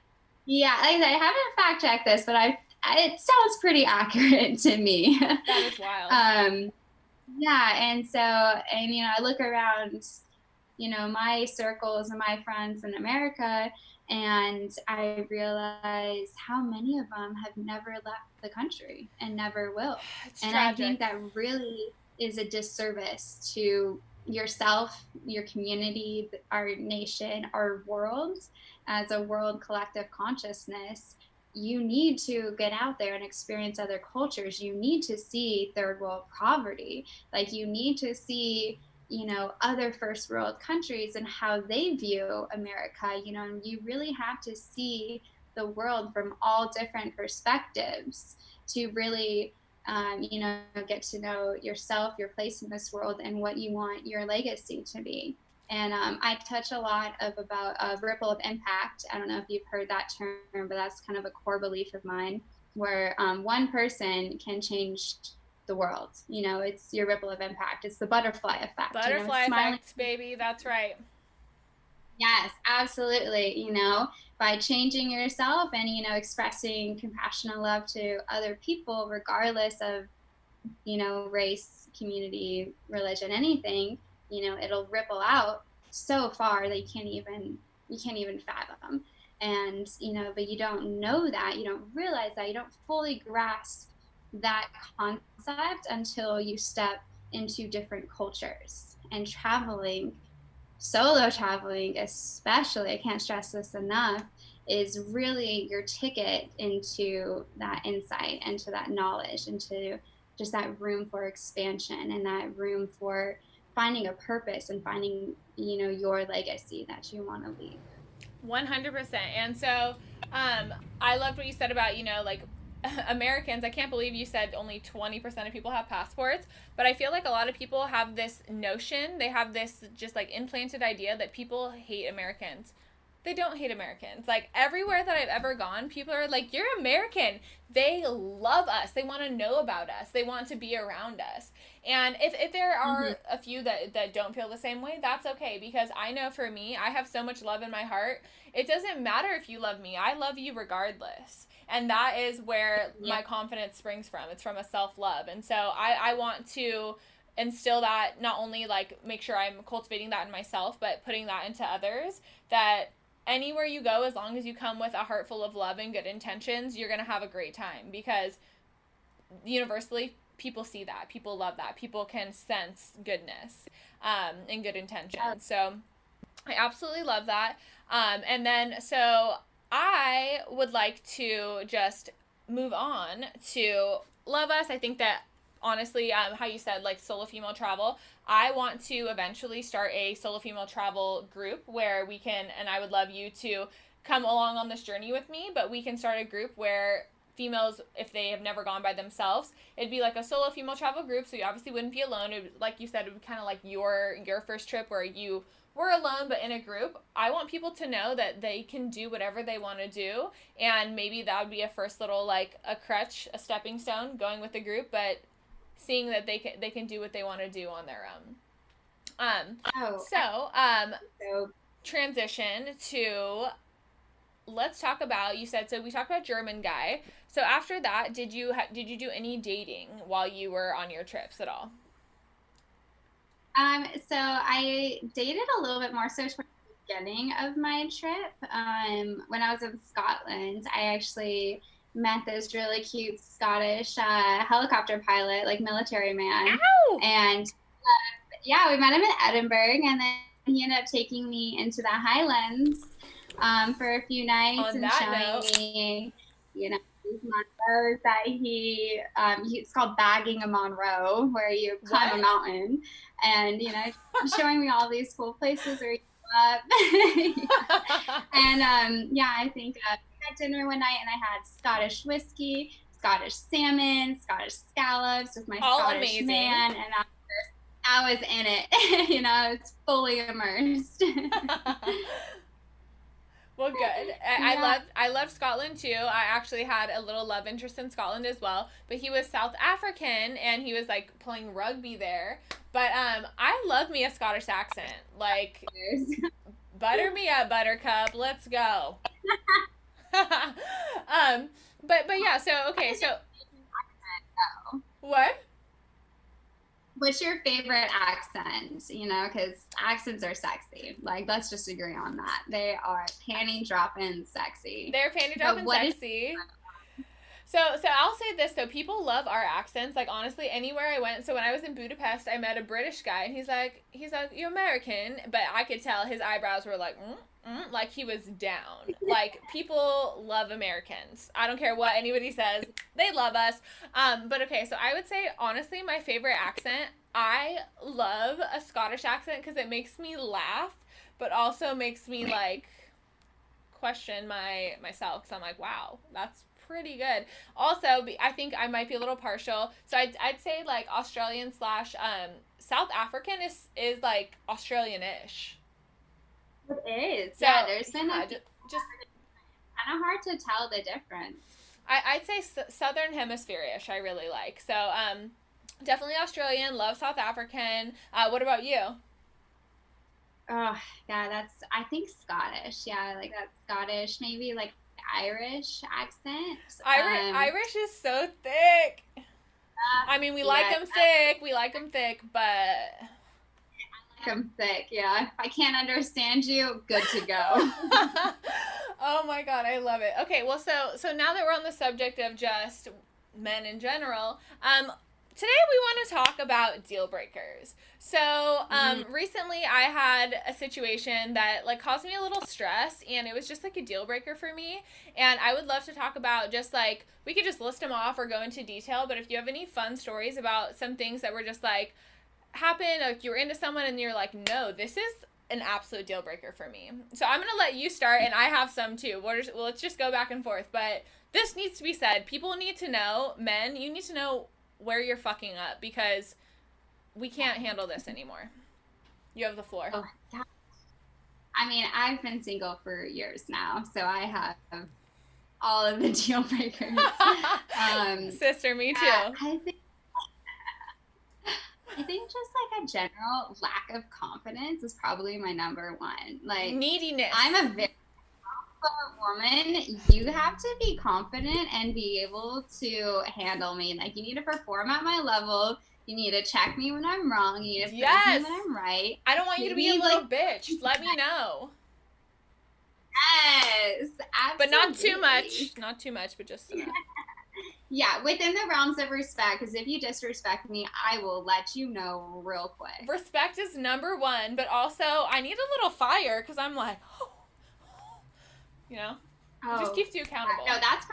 Yeah, I haven't fact checked this, but it sounds pretty accurate to me. That is wild. Yeah, and so, I look around, my circles and my friends in America, and I realize how many of them have never left the country and never will. It's and tragic. I think that really is a disservice to yourself, your community, our nation, our world as a world collective consciousness, you need to get out there and experience other cultures. You need to see third world poverty. Like, you need to see, other first world countries and how they view America, and you really have to see the world from all different perspectives to really get to know yourself, your place in this world, and what you want your legacy to be. And I touch a lot about ripple of impact. I don't know if you've heard that term, but that's kind of a core belief of mine, where one person can change the world. It's your ripple of impact. It's the butterfly effect. Butterfly effect, baby. That's right. Yes, absolutely. By changing yourself and, expressing compassion and love to other people, regardless of, race, community, religion, anything, it'll ripple out so far that you can't even fathom. And, but you don't know that, you don't realize that, you don't fully grasp that concept until you step into different cultures. And solo traveling especially, I can't stress this enough, is really your ticket into that insight, into that knowledge, into just that room for expansion and that room for finding a purpose and finding, your legacy that you want to leave. 100%. And so I loved what you said about, like, Americans. I can't believe you said only 20% of people have passports, but I feel like a lot of people have this notion, they have this just like implanted idea that people hate Americans. They don't hate Americans. Like, everywhere that I've ever gone, people are like, you're American. They love us. They want to know about us. They want to be around us. And if there are a few that don't feel the same way, that's okay, because I know for me, I have so much love in my heart. It doesn't matter if you love me. I love you regardless. And that is where my confidence springs from. It's from a self-love. And so I want to instill that, not only like make sure I'm cultivating that in myself, but putting that into others, that anywhere you go, as long as you come with a heart full of love and good intentions, you're going to have a great time, because universally people see that, people love that, people can sense goodness and good intentions. So I absolutely love that. And then, so I would like to just move on to Love Us. I think that honestly, how you said, like, solo female travel, I want to eventually start a solo female travel group where we can, and I would love you to come along on this journey with me, but we can start a group where females, if they have never gone by themselves, it'd be like a solo female travel group, so you obviously wouldn't be alone. It would, like you said, it would be kind of like your first trip where you were alone but in a group. I want people to know that they can do whatever they want to do, and maybe that would be a first little, like, a crutch, a stepping stone, going with the group, but seeing that they can do what they want to do on their own. So transition to, let's talk about, you said, so we talked about German guy. So after that, did you do any dating while you were on your trips at all? So I dated a little bit more so towards the beginning of my trip. When I was in Scotland, I actually met this really cute Scottish helicopter pilot, like military man. Ow! And we met him in Edinburgh, and then he ended up taking me into the Highlands for a few nights and showing me, these Monroes that it's called bagging a Monroe, where you climb a mountain, and showing me all these cool places where you go up. And I think I had dinner one night, and I had Scottish whiskey, Scottish salmon, Scottish scallops with my all Scottish amazing. man, and I was in it. I was fully immersed. Well, good. I love Scotland too. I actually had a little love interest in Scotland as well, but he was South African and he was like playing rugby there. But I love me a Scottish accent. Like, butter me up, buttercup. Let's go. But yeah, so okay, so what? What's your favorite accent? Because accents are sexy. Like, let's just agree on that. They are panty dropping sexy. They're panty dropping sexy. So I'll say this though, people love our accents. Like honestly, anywhere I went. So when I was in Budapest, I met a British guy, and he's like, you're American, but I could tell his eyebrows were like, like he was down. Like people love Americans. I don't care what anybody says, they love us. But okay, so I would say honestly, my favorite accent. I love a Scottish accent because it makes me laugh, but also makes me like question myself because I'm like, wow, that's pretty good. Also, I think I might be a little partial, so I'd say like Australian slash South African is like Australian-ish. It is. So, Yeah, there's been just kind of hard to tell the difference. I'd say Southern Hemisphere-ish. I really like. So definitely Australian. Love South African. What about you? Oh, yeah, I think Scottish. Yeah, I like that Scottish, maybe like Irish accent. Irish is so thick. I mean, we like them thick. We like them thick, but I'm thick. Yeah, if I can't understand you, good to go. Oh my god, I love it. Okay, well, so now that we're on the subject of just men in general, today we want to talk about deal breakers. So, recently I had a situation that like caused me a little stress, and it was just like a deal breaker for me. And I would love to talk about just like, we could just list them off or go into detail, but if you have any fun stories about some things that were just like happen, like you were into someone and you're like, no, this is an absolute deal breaker for me. So I'm gonna let you start, and I have some too. Let's just go back and forth. But this needs to be said. People need to know, men, you need to know where you're fucking up, because we can't handle this anymore. You have the floor. Oh, yeah. I mean, I've been single for years now, so I have all of the deal breakers. Sister, me too. I think just like a general lack of confidence is probably my number one. Like neediness. I'm a very confident woman. You have to be confident and be able to handle me. Like you need to perform at my level. You need to check me when I'm wrong. You need to praise me when I'm right. I don't want you to be a little bitch. Let me know. Yes, absolutely. But not too much. Not too much, but just enough. Yeah, within the realms of respect, because if you disrespect me, I will let you know real quick. Respect is number one, but also I need a little fire, because I'm like, you know? It just keeps you accountable. No, that's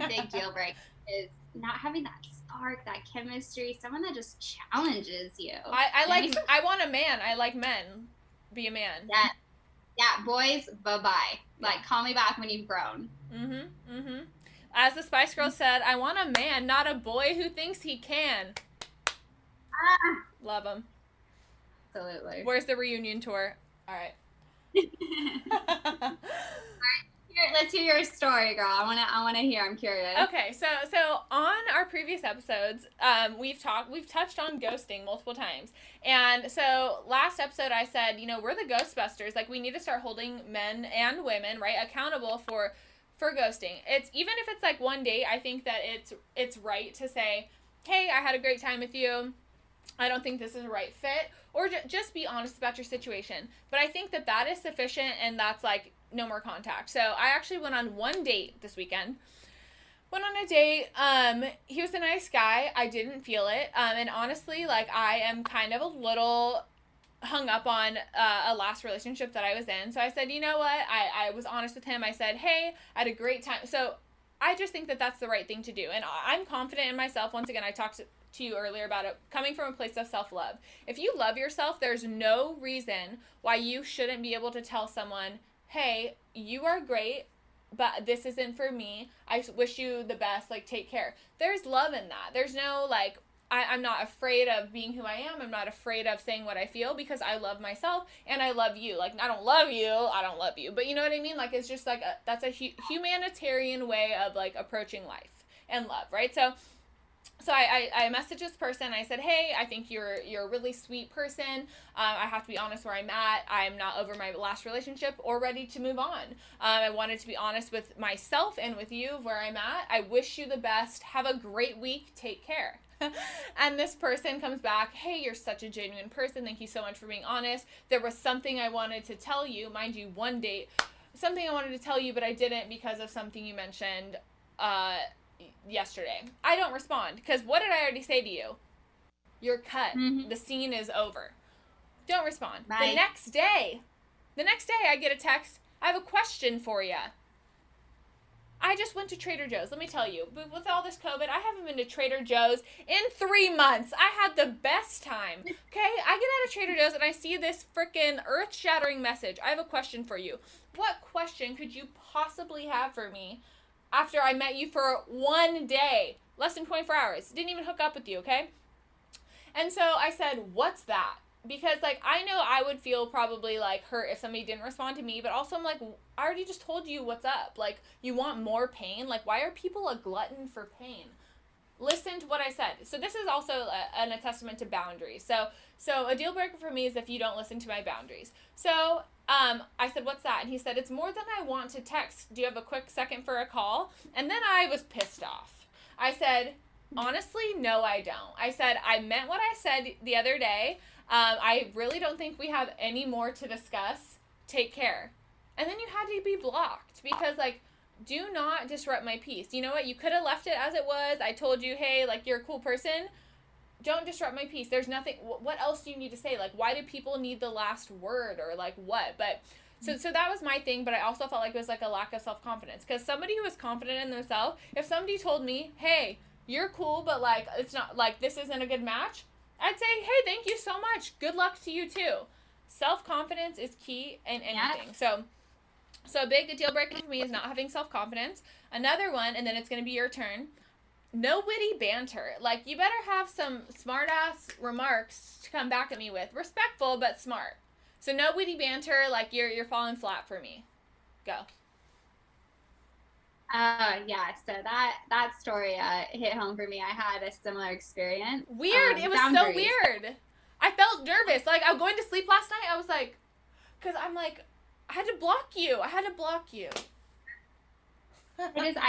a big deal breaker, is not having that spark, that chemistry, someone that just challenges you. I want a man. I like men. Be a man. Yeah, boys, bye-bye. Like, call me back when you've grown. As the Spice Girls said, I want a man, not a boy who thinks he can. Love him. Absolutely. Where's the reunion tour? All right. Let's hear your story, girl. I wanna hear. I'm curious. Okay, so on our previous episodes, we've touched on ghosting multiple times, and so last episode I said, you know, we're the Ghostbusters. Like we need to start holding men and women, right, accountable for ghosting. It's even if it's like one date, I think that it's right to say, hey, I had a great time with you. I don't think this is a right fit, or just be honest about your situation. But I think that is sufficient, and that's like no more contact. So I actually went on one date this weekend. Went on a date. He was a nice guy. I didn't feel it. And honestly, like I am kind of a little hung up on a last relationship that I was in. So I said, you know what? I was honest with him. I said, hey, I had a great time. So I just think that that's the right thing to do. And I'm confident in myself. Once again, I talked to you earlier about it coming from a place of self-love. If you love yourself, there's no reason why you shouldn't be able to tell someone, hey, you are great, but this isn't for me. I wish you the best. Like, take care. There's love in that. There's no, like, I'm not afraid of being who I am. I'm not afraid of saying what I feel, because I love myself and I love you. Like, I don't love you, but you know what I mean? Like, it's just like, that's a humanitarian way of, like, approaching life and love, right? So I messaged this person. I said, hey, I think you're a really sweet person. I have to be honest where I'm at. I'm not over my last relationship or ready to move on. I wanted to be honest with myself and with you where I'm at. I wish you the best. Have a great week. Take care. And this person comes back, hey, you're such a genuine person. Thank you so much for being honest. There was something I wanted to tell you. Mind you, one date. Something I wanted to tell you, but I didn't because of something you mentioned. yesterday. I don't respond because what did I already say to you? You're cut. Mm-hmm. The scene is over. Don't respond. Right. The next day I get a text. I have a question for you. I just went to Trader Joe's. Let me tell you, but with all this COVID, I haven't been to Trader Joe's in 3 months. I had the best time. Okay? I get out of Trader Joe's and I see this freaking earth-shattering message. I have a question for you. What question could you possibly have for me after I met you for 1 day? Less than 24 hours. Didn't even hook up with you, okay? And so I said, what's that? Because, like, I know I would feel probably, like, hurt if somebody didn't respond to me, but also I'm like, I already just told you what's up. Like, you want more pain? Like, why are people a glutton for pain? Listen to what I said. So this is also a testament to boundaries. So a deal breaker for me is if you don't listen to my boundaries. So I said, what's that? And he said, it's more than I want to text. Do you have a quick second for a call? And then I was pissed off. I said, honestly, no, I don't. I said, I meant what I said the other day. I really don't think we have any more to discuss. Take care. And then you had to be blocked because, like, do not disrupt my peace. You know what? You could have left it as it was. I told you, hey, like, you're a cool person. Don't disrupt my peace. There's nothing. What else do you need to say? Like, why do people need the last word or, like, what? But so that was my thing, but I also felt like it was, like, a lack of self-confidence. Because somebody who was confident in themselves, if somebody told me, hey, you're cool, but, like, it's not, like, this isn't a good match, I'd say, hey, thank you so much. Good luck to you, too. Self-confidence is key in anything. Yeah. So a big deal breaker for me is not having self-confidence. Another one, and then it's going to be your turn, no witty banter. Like, you better have some smart-ass remarks to come back at me with. Respectful, but smart. So no witty banter, like, you're falling flat for me. Go. Yeah, so that story hit home for me. I had a similar experience. Weird. It was boundaries. So weird. I felt nervous. Like, I was going to sleep last night. I was like, because I'm like, I had to block you. I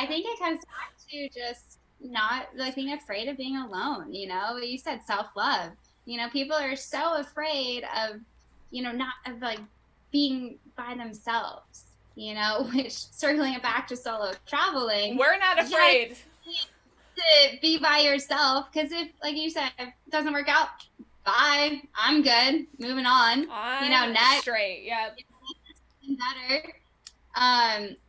think it comes back to just not like being afraid of being alone. You know, you said self-love. You know, people are so afraid of, you know, not of like being by themselves. You know, which circling it back to solo traveling. We're not afraid to be by yourself because if, like you said, if it doesn't work out, bye. I'm good. Moving on. Next. Straight. Yeah. Better.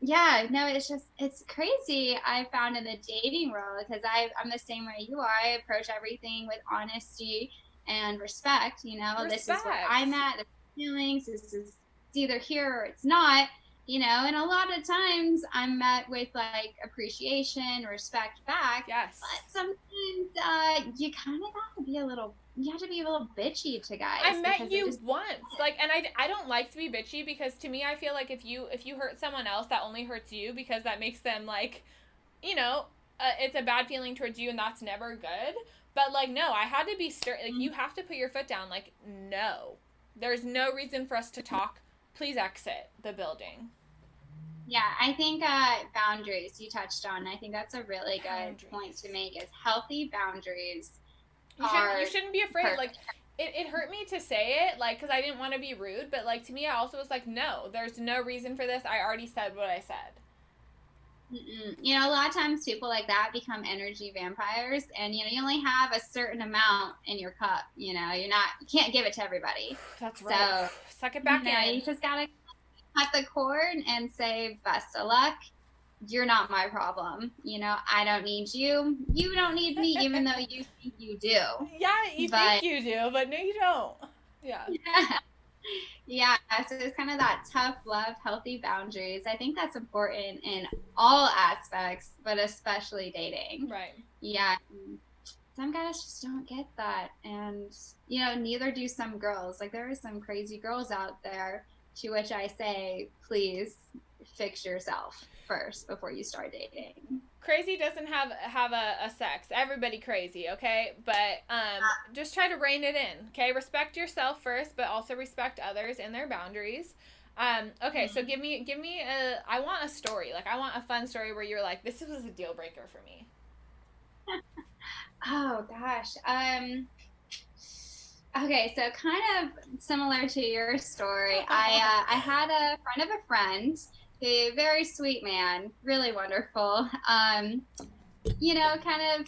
Yeah. No, it's crazy. I found in the dating world because I'm the same way you are. I approach everything with honesty and respect. You know, This is where I'm at. The feelings. This is either here or it's not. You know, and a lot of times I'm met with like appreciation, respect back. Yes. But sometimes you kind of have to be a little bitchy to guys. I met you once, like, and I don't like to be bitchy because to me I feel like if you hurt someone else, that only hurts you because that makes them like, you know, it's a bad feeling towards you and that's never good. But like, no, I had to be like, you have to put your foot down. Like, no, there's no reason for us to talk. Please exit the building. Yeah, I think boundaries you touched on. I think that's a really good point to make is healthy boundaries. You shouldn't be afraid. Perfect. Like, it hurt me to say it, like, because I didn't want to be rude. But, like, to me, I also was like, no, there's no reason for this. I already said what I said. You know, a lot of times people like that become energy vampires, and you know, you only have a certain amount in your cup. You know, you can't give it to everybody. That's right. So suck it back in. You just gotta cut the cord and say, best of luck. You're not my problem. You know, I don't need you. You don't need me, even though you think you do. Yeah, you think you do, but no, you don't. Yeah. Yeah, so it's kind of that tough love, healthy boundaries. I think that's important in all aspects, but especially dating. Right. Yeah. Some guys just don't get that. And, you know, neither do some girls. Like, there are some crazy girls out there to which I say, please fix yourself first before you start dating. Crazy doesn't have a sex. Everybody crazy, okay? But just try to rein it in, okay? Respect yourself first, but also respect others and their boundaries. Okay, so give me I want a story. Like, I want a fun story where you're like, this was a deal breaker for me. Oh gosh. Okay, so kind of similar to your story. I had a friend of a friend, a very sweet man, really wonderful. kind of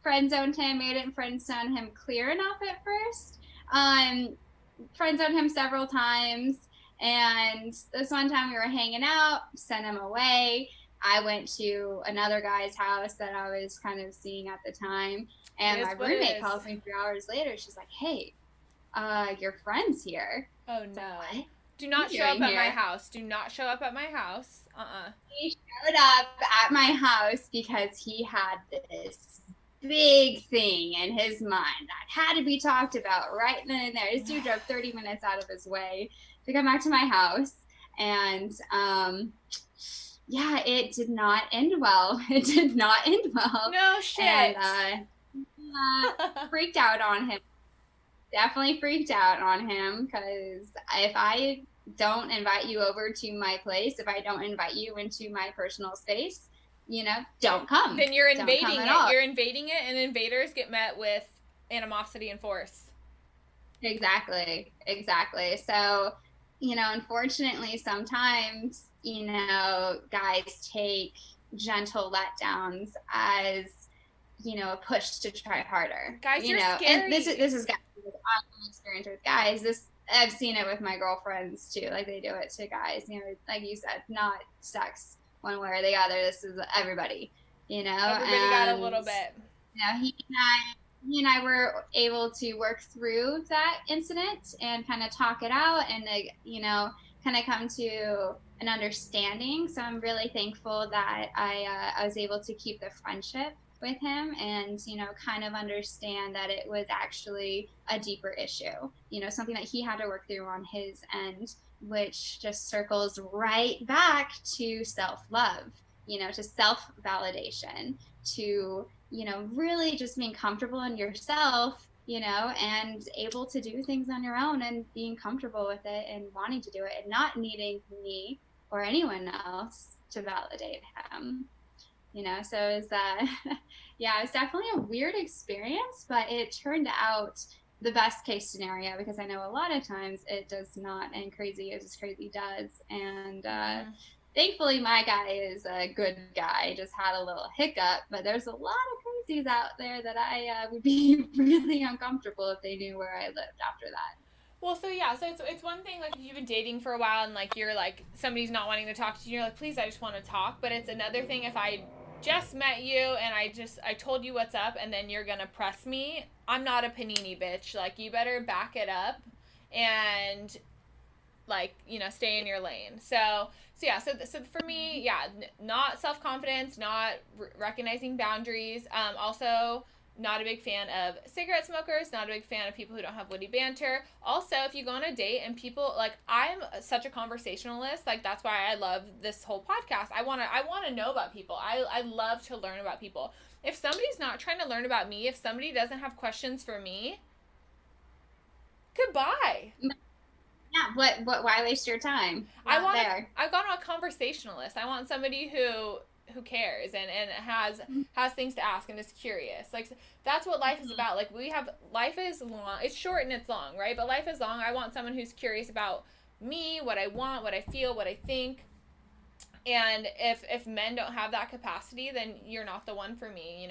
friend zoned him, made it friend zone him clear enough at first. Friend zoned him several times. And this one time we were hanging out, sent him away. I went to another guy's house that I was kind of seeing at the time. And my roommate calls me 3 hours later. She's like, hey, your friend's here. Oh, no. What? Do not show up at my house. Do not show up at my house. He showed up at my house because he had this big thing in his mind that had to be talked about right then and there. This dude drove 30 minutes out of his way to come back to my house. And yeah, it did not end well. It did not end well. No shit. And freaked out on him. Definitely freaked out on him, because if I don't invite you over to my place, if I don't invite you into my personal space, don't come. Then you're invading it. You're invading it, and invaders get met with animosity and force. Exactly. So, unfortunately, sometimes, guys take gentle letdowns as, a push to try harder. Guys, you're scary. And this is guys. I'm experienced with guys. I've seen it with my girlfriends too. Like, they do it to guys. Like you said, not sex one way or the other. This is everybody. Everybody got a little bit. He and I were able to work through that incident and kind of talk it out and kind of come to an understanding. So I'm really thankful that I was able to keep the friendship with him and kind of understand that it was actually a deeper issue, something that he had to work through on his end, which just circles right back to self-love, to self-validation, to really just being comfortable in yourself, and able to do things on your own and being comfortable with it and wanting to do it and not needing me or anyone else to validate him. So it was, yeah, it was definitely a weird experience, but it turned out the best case scenario, because I know a lot of times it does not end crazy as crazy does. And thankfully my guy is a good guy, just had a little hiccup, but there's a lot of crazies out there that I would be really uncomfortable if they knew where I lived after that. Well, so it's one thing, like, if you've been dating for a while and, like, you're, like, somebody's not wanting to talk to you, you're like, please, I just want to talk. But it's another thing if I just met you and I told you what's up and then you're gonna press me. I'm not a panini bitch. Like, you better back it up and, like, stay in your lane. So for me, yeah, not self-confidence, not recognizing boundaries. Also, not a big fan of cigarette smokers, not a big fan of people who don't have witty banter. Also, if you go on a date and people, like, I'm such a conversationalist, like, that's why I love this whole podcast. I want to know about people. I love to learn about people. If somebody's not trying to learn about me, if somebody doesn't have questions for me, goodbye. Yeah, why waste your time? I want a conversationalist. I want somebody who cares and has things to ask and is curious. Like, that's what life is about. Like, life is long. It's short and it's long, right? But life is long. I want someone who's curious about me, what I want, what I feel, what I think. And if men don't have that capacity, then you're not the one for me.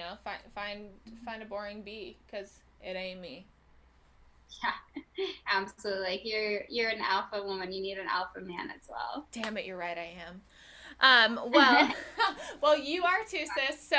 Find a boring bee, because it ain't me. Yeah, absolutely. Like, you're an alpha woman. You need an alpha man as well. Damn it, you're right, I am. Well, you are too, sis. So,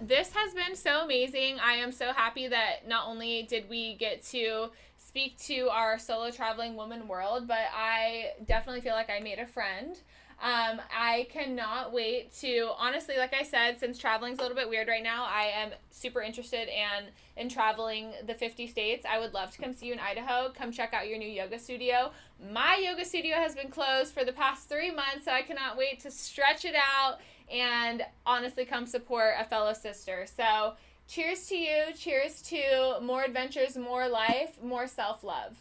this has been so amazing. I am so happy that not only did we get to speak to our solo traveling woman world, but I definitely feel like I made a friend. I cannot wait to, honestly, like I said, since traveling's a little bit weird right now, I am super interested in traveling the 50 states. I would love to come see you in Idaho. Come check out your new yoga studio. My yoga studio has been closed for the past 3 months, so I cannot wait to stretch it out and honestly come support a fellow sister. So cheers to you. Cheers to more adventures, more life, more self-love.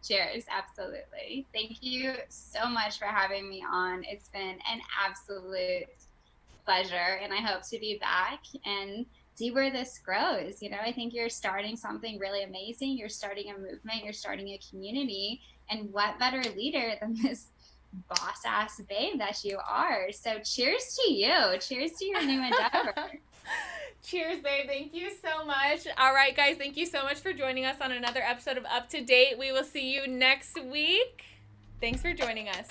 Cheers, absolutely. Thank you so much for having me on. It's been an absolute pleasure, and I hope to be back and see where this grows. I think you're starting something really amazing. You're starting a movement, you're starting a community, and what better leader than this boss ass babe that you are. So cheers to you. Cheers to your new endeavor. Cheers, babe. Thank you so much. All right, guys. Thank you so much for joining us on another episode of Up to Date. We will see you next week. Thanks for joining us.